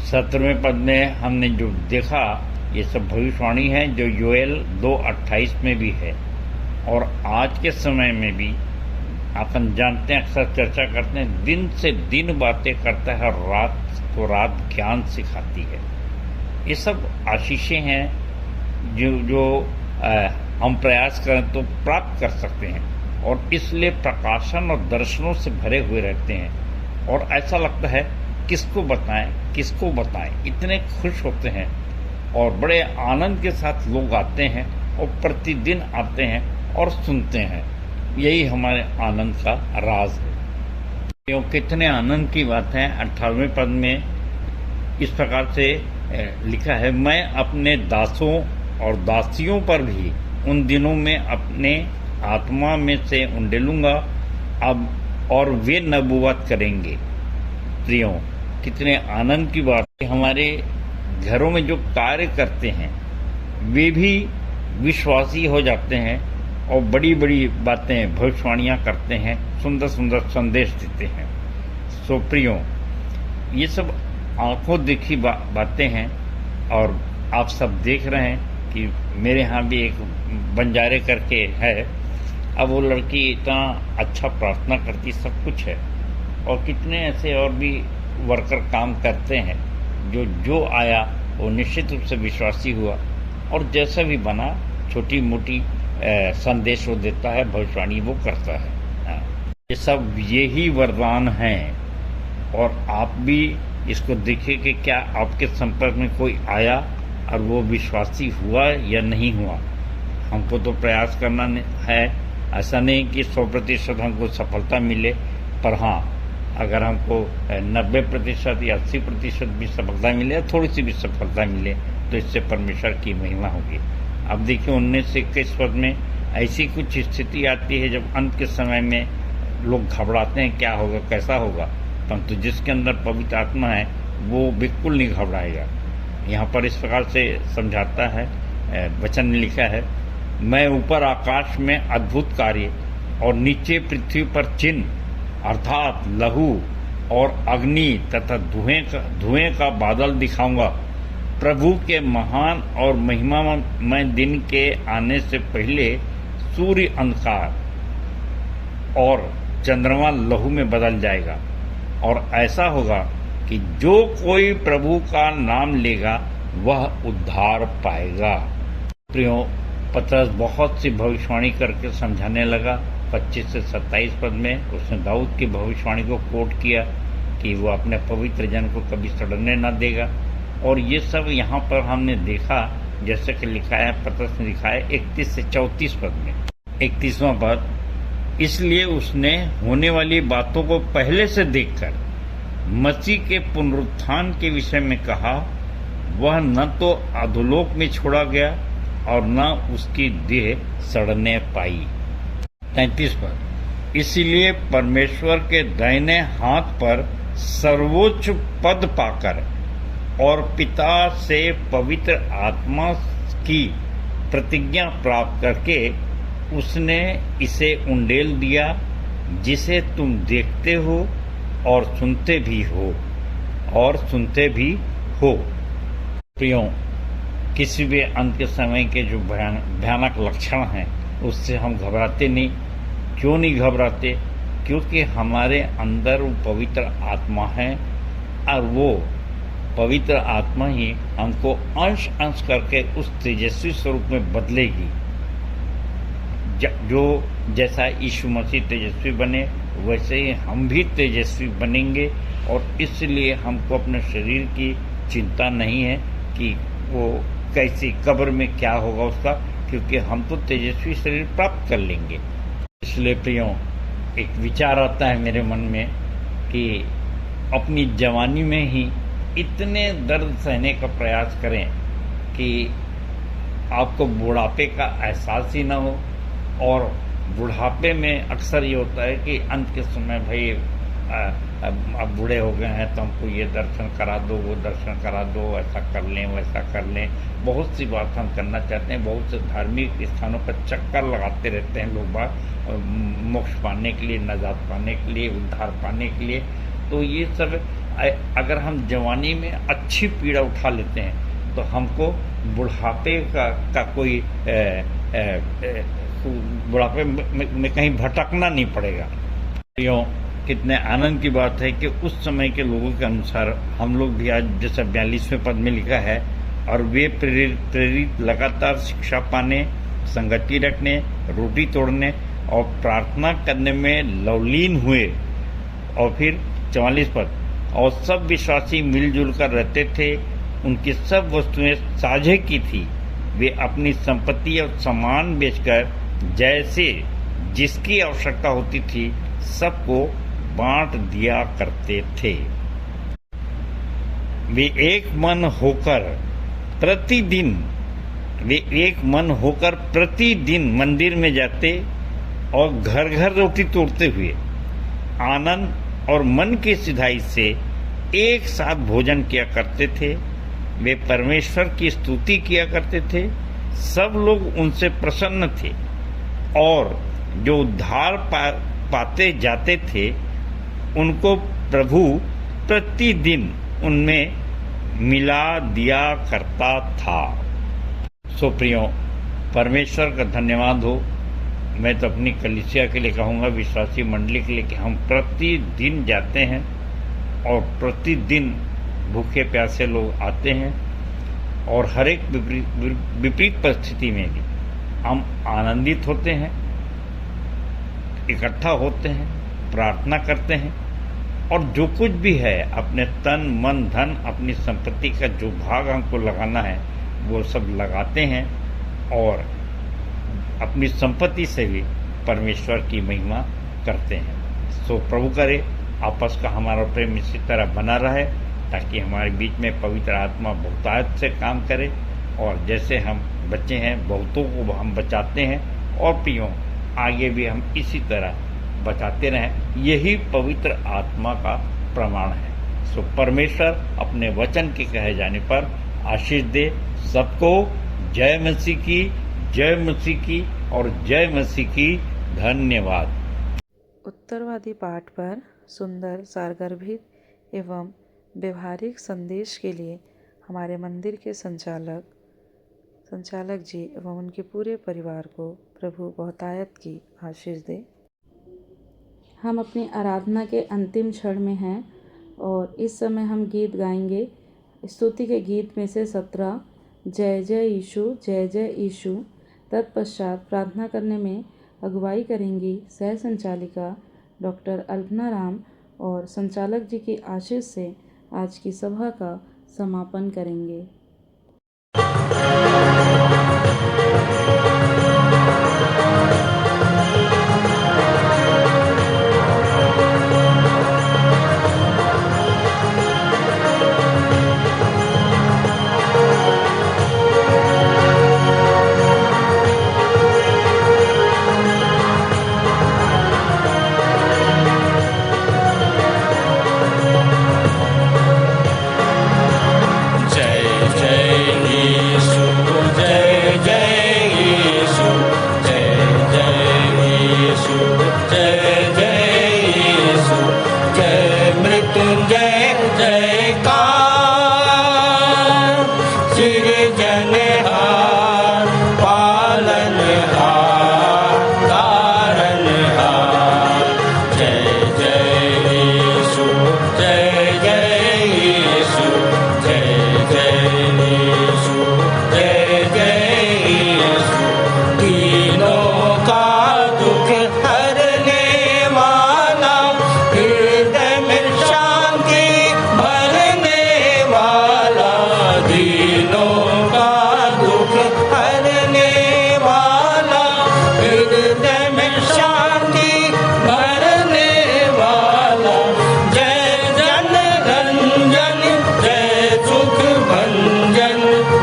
17वें पद में हमने जो देखा ये सब भविष्यवाणी है जो योएल 2:28 में भी है और आज के समय में भी अपन जानते हैं, अक्सर चर्चा करते हैं, दिन से दिन बातें करता है और रात को रात ज्ञान सिखाती है। ये सब आशीषें हैं जो हम प्रयास करें तो प्राप्त कर सकते हैं और इसलिए प्रकाशन और दर्शनों से भरे हुए रहते हैं। और ऐसा लगता है किसको बताएं, इतने खुश होते हैं और बड़े आनंद के साथ लोग आते हैं और प्रतिदिन आते हैं और सुनते हैं। यही हमारे आनंद का राज है। क्यों, कितने आनंद की बात है। 18वें पद में इस प्रकार से लिखा है, मैं अपने दासों और दासियों पर भी उन दिनों में अपने आत्मा में से उंडेलूंगा अब और वे नबूवत करेंगे। प्रियो, कितने आनंद की बात है। हमारे घरों में जो कार्य करते हैं वे भी विश्वासी हो जाते हैं और बड़ी बड़ी बातें भविष्यवाणियां करते हैं, सुंदर सुंदर संदेश देते हैं। सो प्रियो, ये सब आंखों देखी बातें हैं और आप सब देख रहे हैं कि मेरे यहाँ भी एक बंजारे करके है। अब वो लड़की इतना अच्छा प्रार्थना करती, सब कुछ है और कितने ऐसे और भी वर्कर काम करते हैं जो आया वो निश्चित रूप से विश्वासी हुआ और जैसा भी बना छोटी मोटी संदेश वो देता है, भविष्यवाणी वो करता है। ये सब यही वरदान हैं और आप भी इसको देखिए कि क्या आपके संपर्क में कोई आया और वो विश्वासी हुआ या नहीं हुआ। हमको तो प्रयास करना है, ऐसा नहीं कि 100% हमको सफलता मिले, पर हाँ, अगर हमको 90% या 80% भी सफलता मिले, थोड़ी सी भी सफलता मिले, तो इससे परमेश्वर की महिमा होगी। अब देखिए 19 से 21 पद में ऐसी कुछ स्थिति आती है जब अंत के समय में लोग घबराते हैं, क्या होगा, कैसा होगा, परंतु जिसके अंदर पवित्र आत्मा है वो बिल्कुल नहीं घबराएगा। यहाँ पर इस प्रकार से समझाता है, वचन में लिखा है, मैं ऊपर आकाश में अद्भुत कार्य और नीचे पृथ्वी पर चिन्ह अर्थात लहू और अग्नि तथा धुएं का बादल दिखाऊंगा। प्रभु के महान और महिमामय दिन के आने से पहले सूर्य अंधकार और चंद्रमा लहू में बदल जाएगा और ऐसा होगा कि जो कोई प्रभु का नाम लेगा वह उद्धार पाएगा। प्रियो, पतरस बहुत सी भविष्यवाणी करके समझाने लगा। 25 से 27 पद में उसने दाऊद की भविष्यवाणी को कोट किया कि वो अपने पवित्र जन को कभी सड़ने न देगा और ये सब यहाँ पर हमने देखा जैसे कि लिखा है, पतरस ने लिखा है 31 से 34 पद में। 31वां पद, इसलिए उसने होने वाली बातों को पहले से देखकर मसीह के पुनरुत्थान के विषय में कहा, वह न तो अधोलोक में छोड़ा गया और न उसकी देह सड़ने पाई। 33 पद, इसीलिए परमेश्वर के दाहिने हाथ पर सर्वोच्च पद पाकर और पिता से पवित्र आत्मा की प्रतिज्ञा प्राप्त करके उसने इसे उंडेल दिया, जिसे तुम देखते हो और सुनते भी हो। प्रियो, किसी भी अंत के समय के जो भयानक लक्षण हैं उससे हम घबराते नहीं। क्यों नहीं घबराते? क्योंकि हमारे अंदर वो पवित्र आत्मा है और वो पवित्र आत्मा ही हमको अंश अंश करके उस तेजस्वी स्वरूप में बदलेगी। जो जैसा यीशु मसीह तेजस्वी बने वैसे ही हम भी तेजस्वी बनेंगे। और इसलिए हमको अपने शरीर की चिंता नहीं है कि वो कैसी कब्र में क्या होगा उसका, क्योंकि हम तो तेजस्वी शरीर प्राप्त कर लेंगे। इसलिए प्रियो, एक विचार आता है मेरे मन में कि अपनी जवानी में ही इतने दर्द सहने का प्रयास करें कि आपको बुढ़ापे का एहसास ही ना हो। और बुढ़ापे में अक्सर ये होता है कि अंत के समय भाई अब बूढ़े हो गए हैं तो हमको ये दर्शन करा दो, वो दर्शन करा दो, ऐसा कर लें वैसा कर लें। बहुत सी बात हम करना चाहते हैं, बहुत से धार्मिक स्थानों पर चक्कर लगाते रहते हैं लोग बात, मोक्ष पाने के लिए, नजात पाने के लिए, उद्धार पाने के लिए। तो ये सब अगर हम जवानी में अच्छी पीड़ा उठा लेते हैं तो हमको बुढ़ापे का कोई बुढ़ापे में कहीं भटकना नहीं पड़ेगा। क्यों? कितने आनंद की बात है कि उस समय के लोगों के अनुसार हम लोग भी आज जैसा 42वें पद में लिखा है, और वे प्रेरित लगातार शिक्षा पाने, संगति रखने, रोटी तोड़ने और प्रार्थना करने में लवलीन हुए। और फिर 44 पद, और सब विश्वासी मिलजुल कर रहते थे, उनकी सब वस्तुएं साझे की थी। वे अपनी संपत्ति और सामान बेचकर जैसे जिसकी आवश्यकता होती थी सबको बांट दिया करते थे। वे एक मन होकर प्रतिदिन मंदिर में जाते और घर घर रोटी तोड़ते हुए आनंद और मन की सिधाई से एक साथ भोजन किया करते थे। वे परमेश्वर की स्तुति किया करते थे। सब लोग उनसे प्रसन्न थे और जो उद्धार पाते जाते थे उनको प्रभु प्रतिदिन उनमें मिला दिया करता था। सो प्रियो, परमेश्वर का धन्यवाद हो। मैं तो अपनी कलीसिया के लिए कहूँगा, विश्वासी मंडली के लिए, कि हम प्रतिदिन जाते हैं और प्रतिदिन भूखे प्यासे लोग आते हैं और हर एक विपरीत परिस्थिति में भी हम आनंदित होते हैं, इकट्ठा होते हैं, प्रार्थना करते हैं और जो कुछ भी है अपने तन मन धन अपनी संपत्ति का जो भाग हमको लगाना है वो सब लगाते हैं और अपनी संपत्ति से भी परमेश्वर की महिमा करते हैं। सो प्रभु करे आपस का हमारा प्रेम इसी तरह बना रहे ताकि हमारे बीच में पवित्र आत्मा बहुतायत से काम करे और जैसे हम बच्चे हैं बहुतों को हम बचाते हैं और प्रियो आगे भी हम इसी तरह बचाते रहें। यही पवित्र आत्मा का प्रमाण है। सो परमेश्वर अपने वचन के कहे जाने पर आशीष दे सबको। जय मसीह की, जय मसीह की और जय मसीह की। धन्यवाद। उत्तरवादी पाठ पर सुंदर सारगर्भित एवं व्यवहारिक संदेश के लिए हमारे मंदिर के संचालक जी एवं उनके पूरे परिवार को प्रभु बहुतायत की आशीष दे। हम अपनी आराधना के अंतिम क्षण में हैं और इस समय हम गीत गाएंगे। स्तुति के गीत में से 17 जय जय यीशु, जय जय यीशु। तत्पश्चात प्रार्थना करने में अगुवाई करेंगी सह संचालिका डॉक्टर अल्पना राम और संचालक जी की आशीष से आज की सभा का समापन करेंगे। जय सृजनहार पालनहार तारनहार जय जय यीशु जय जय यीशु जय जय यीशु जय जय यीशु तीनों का दुख हरने वाला हृदय में शांति भरने वाला दीनों का दुख हरने वाला हृदय में शांति भरने वाला जय जन रंजन जय सुख भंजन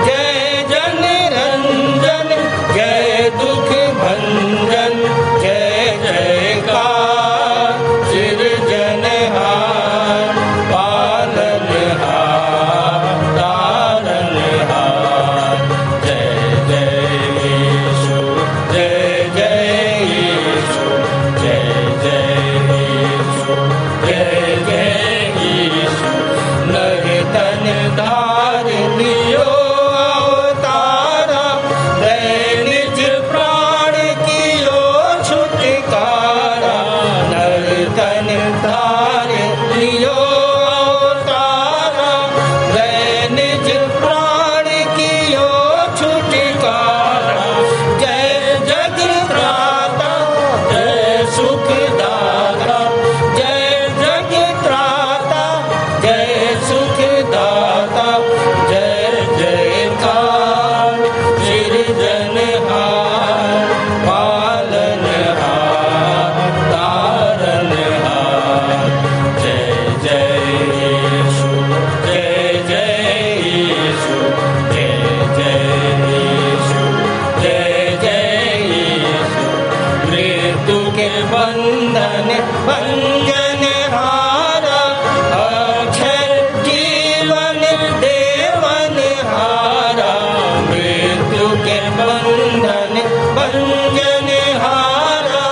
जय जन रंजन जय दुख भंजन जय जयकार सृजनहार पालनहार तारनहार जय जय यीशु जय जय यीशु जय जय यीशु जय जय यीशु नर तन धार लियो अवतारा दे निज प्राण कियो छुटकारा नर तन धार लियो अवतारा दे निज प्राण कियो छुटकारा जय जग त्राता जय सुख दाता जय जग त्राता जय सुख दाता जय जयकार सृजनहार पालनहार तारनहार जय जय यीशु जय जय यीशु जय जय यीशु जय जय यीशु मृत्यु के बंधन भंजनहारा अक्षर जीवन देवनहारा मृत्यु के बंधन भंजनहारा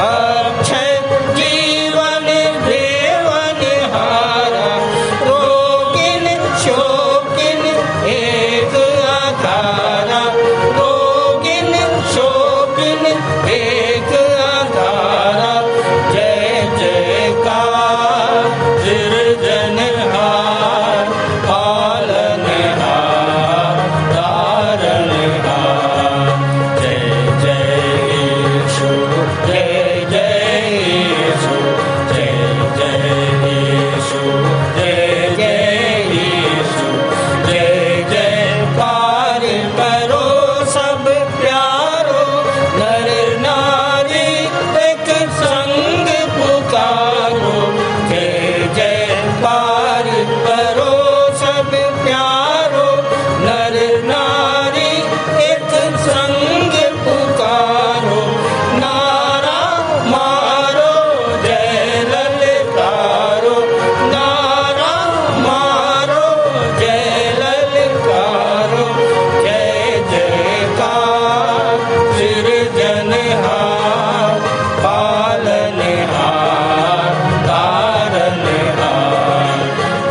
अक्षय जीवन देवनहारा रोगिन शोकिन एक आधारा रोगिन शोकिन एक आधारा जय जयकार सृजनहार पालनहार तारनहार जय जय यीशु जय जय यीशु जय जय यीशु जय जय यीशु जय जयकार करो सब प्यारो नर नारी एक संग पुकारो जय जयकार करो सब प्यारो नर नारी एक संग पुकारो नारा मारो जय ललकारो नारा मारो जय ललकारो जय जयकार सृजनहार पालनहार तारनहार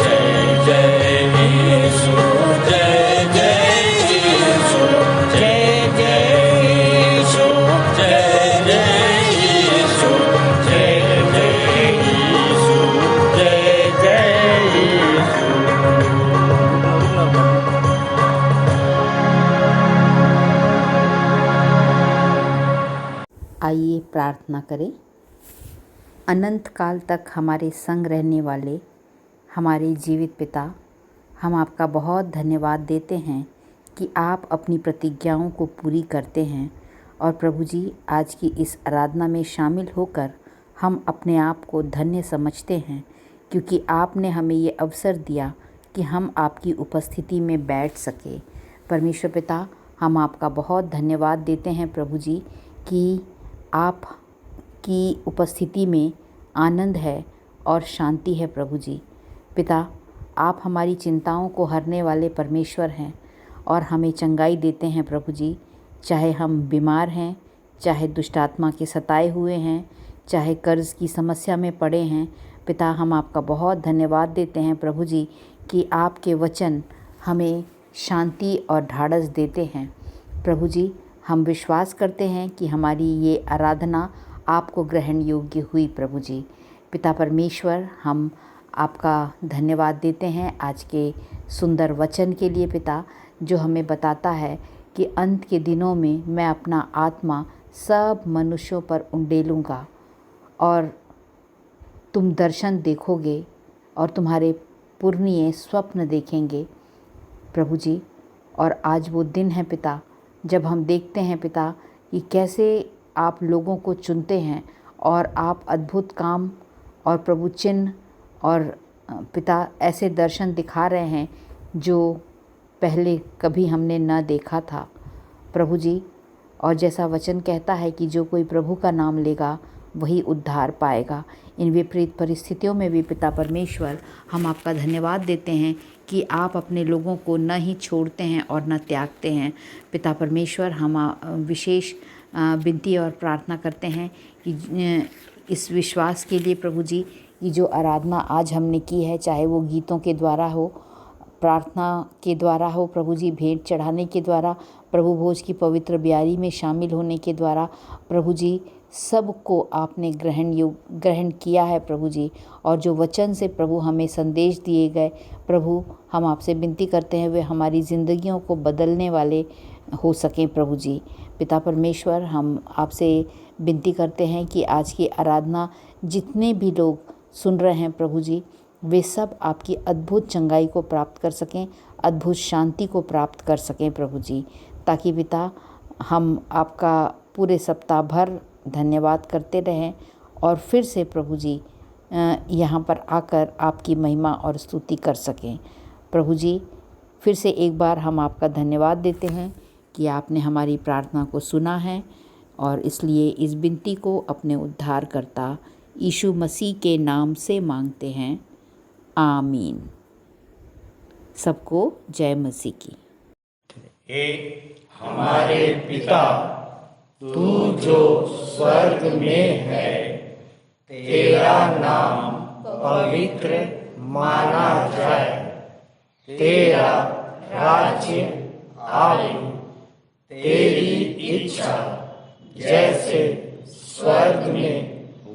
जय जय यीशु जय जय यीशु जय जय यीशु जय जय यीशु जय जय यीशु जय जय यीशु आइए प्रार्थना करें। अनंत काल तक हमारे संग रहने वाले हमारे जीवित पिता, हम आपका बहुत धन्यवाद देते हैं कि आप अपनी प्रतिज्ञाओं को पूरी करते हैं। और प्रभु जी, आज की इस आराधना में शामिल होकर हम अपने आप को धन्य समझते हैं, क्योंकि आपने हमें ये अवसर दिया कि हम आपकी उपस्थिति में बैठ सके। परमेश्वर पिता, हम आपका बहुत धन्यवाद देते हैं प्रभु जी कि आपकी उपस्थिति में आनंद है और शांति है। प्रभु जी पिता, आप हमारी चिंताओं को हरने वाले परमेश्वर हैं और हमें चंगाई देते हैं प्रभु जी। चाहे हम बीमार हैं, चाहे दुष्ट आत्मा के सताए हुए हैं, चाहे कर्ज़ की समस्या में पड़े हैं, पिता हम आपका बहुत धन्यवाद देते हैं प्रभु जी कि आपके वचन हमें शांति और ढाढ़स देते हैं। प्रभु जी, हम विश्वास करते हैं कि हमारी ये आराधना आपको ग्रहण योग्य हुई। प्रभु जी, पिता परमेश्वर, हम आपका धन्यवाद देते हैं आज के सुंदर वचन के लिए पिता, जो हमें बताता है कि अंत के दिनों में मैं अपना आत्मा सब मनुष्यों पर उंडेलूँगा और तुम दर्शन देखोगे और तुम्हारे पूर्णीय स्वप्न देखेंगे। प्रभु जी, और आज वो दिन है पिता जब हम देखते हैं पिता कि कैसे आप लोगों को चुनते हैं और आप अद्भुत काम और प्रभु चिन्ह और पिता ऐसे दर्शन दिखा रहे हैं जो पहले कभी हमने न देखा था। प्रभु जी, और जैसा वचन कहता है कि जो कोई प्रभु का नाम लेगा वही उद्धार पाएगा। इन विपरीत परिस्थितियों में भी पिता परमेश्वर, हम आपका धन्यवाद देते हैं कि आप अपने लोगों को न ही छोड़ते हैं और न त्यागते हैं। पिता परमेश्वर, हम विशेष विनती और प्रार्थना करते हैं कि इस विश्वास के लिए प्रभु जी, कि जो आराधना आज हमने की है, चाहे वो गीतों के द्वारा हो, प्रार्थना के द्वारा हो, प्रभु जी भेंट चढ़ाने के द्वारा, प्रभु भोज की पवित्र ब्यारी में शामिल होने के द्वारा, प्रभु जी सबको आपने ग्रहण किया है प्रभु जी। और जो वचन से प्रभु हमें संदेश दिए गए, प्रभु हम आपसे विनती करते हैं वे हमारी ज़िंदगियों को बदलने वाले हो सकें प्रभु जी। पिता परमेश्वर, हम आपसे विनती करते हैं कि आज की आराधना जितने भी लोग सुन रहे हैं प्रभु जी, वे सब आपकी अद्भुत चंगाई को प्राप्त कर सकें, अद्भुत शांति को प्राप्त कर सकें प्रभु जी, ताकि पिता हम आपका पूरे सप्ताह भर धन्यवाद करते रहें और फिर से प्रभु जी यहाँ पर आकर आपकी महिमा और स्तुति कर सकें। प्रभु जी, फिर से एक बार हम आपका धन्यवाद देते हैं कि आपने हमारी प्रार्थना को सुना है, और इसलिए इस विनती को अपने उद्धारकर्ता यीशु मसीह के नाम से मांगते हैं, आमीन। सबको जय मसीह की। हे हमारे पिता, तू जो स्वर्ग में है, तेरा नाम पवित्र माना जाए, तेरा राज्य आए, तेरी इच्छा जैसे स्वर्ग में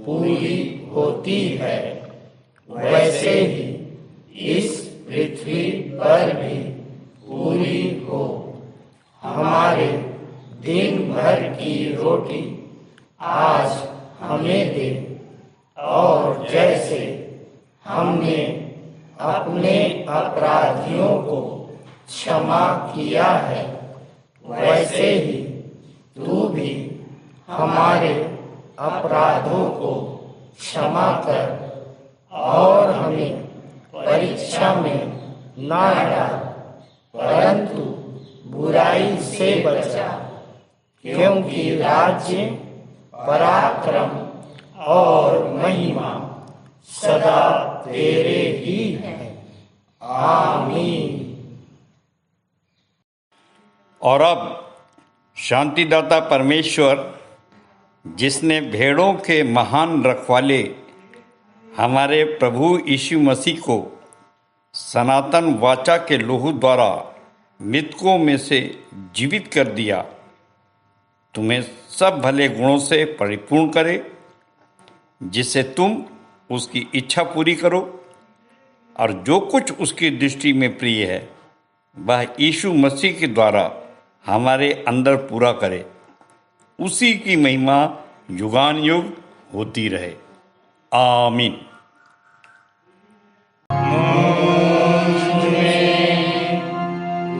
पूरी होती है वैसे ही इस पृथ्वी पर भी पूरी हो। हमारे दिन भर की रोटी आज हमें दे, और जैसे हमने अपने अपराधियों को क्षमा किया है, वैसे ही तू भी हमारे अपराधों को क्षमा कर, और हमें परीक्षा में ना डाल, परंतु बुराई से बचा, क्योंकि राज्य, पराक्रम और महिमा सदा तेरे ही है। आमीन। और अब शांतिदाता परमेश्वर, जिसने भेड़ों के महान रखवाले हमारे प्रभु यीशु मसीह को सनातन वाचा के लोहू द्वारा मृतकों में से जीवित कर दिया, तुम्हें सब भले गुणों से परिपूर्ण करे, जिससे तुम उसकी इच्छा पूरी करो और जो कुछ उसकी दृष्टि में प्रिय है वह यीशु मसीह के द्वारा हमारे अंदर पूरा करे। उसी की महिमा युगान युग होती रहे। आमीन।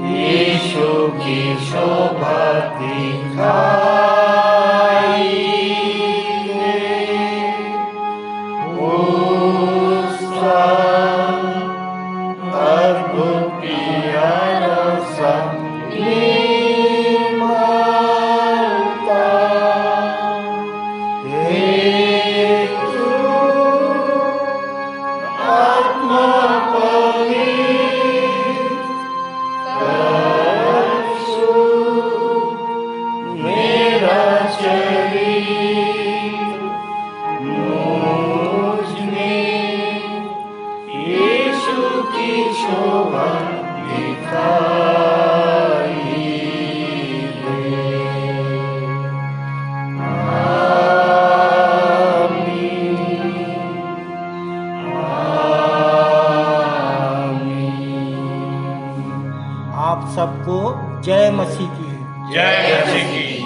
यीशु की शोभा दिखाई, उसका अद्भुत प्यारा संगीत मारता, हे तू आत्मा मेरा सबको जय मसीह की। जय मसीह की।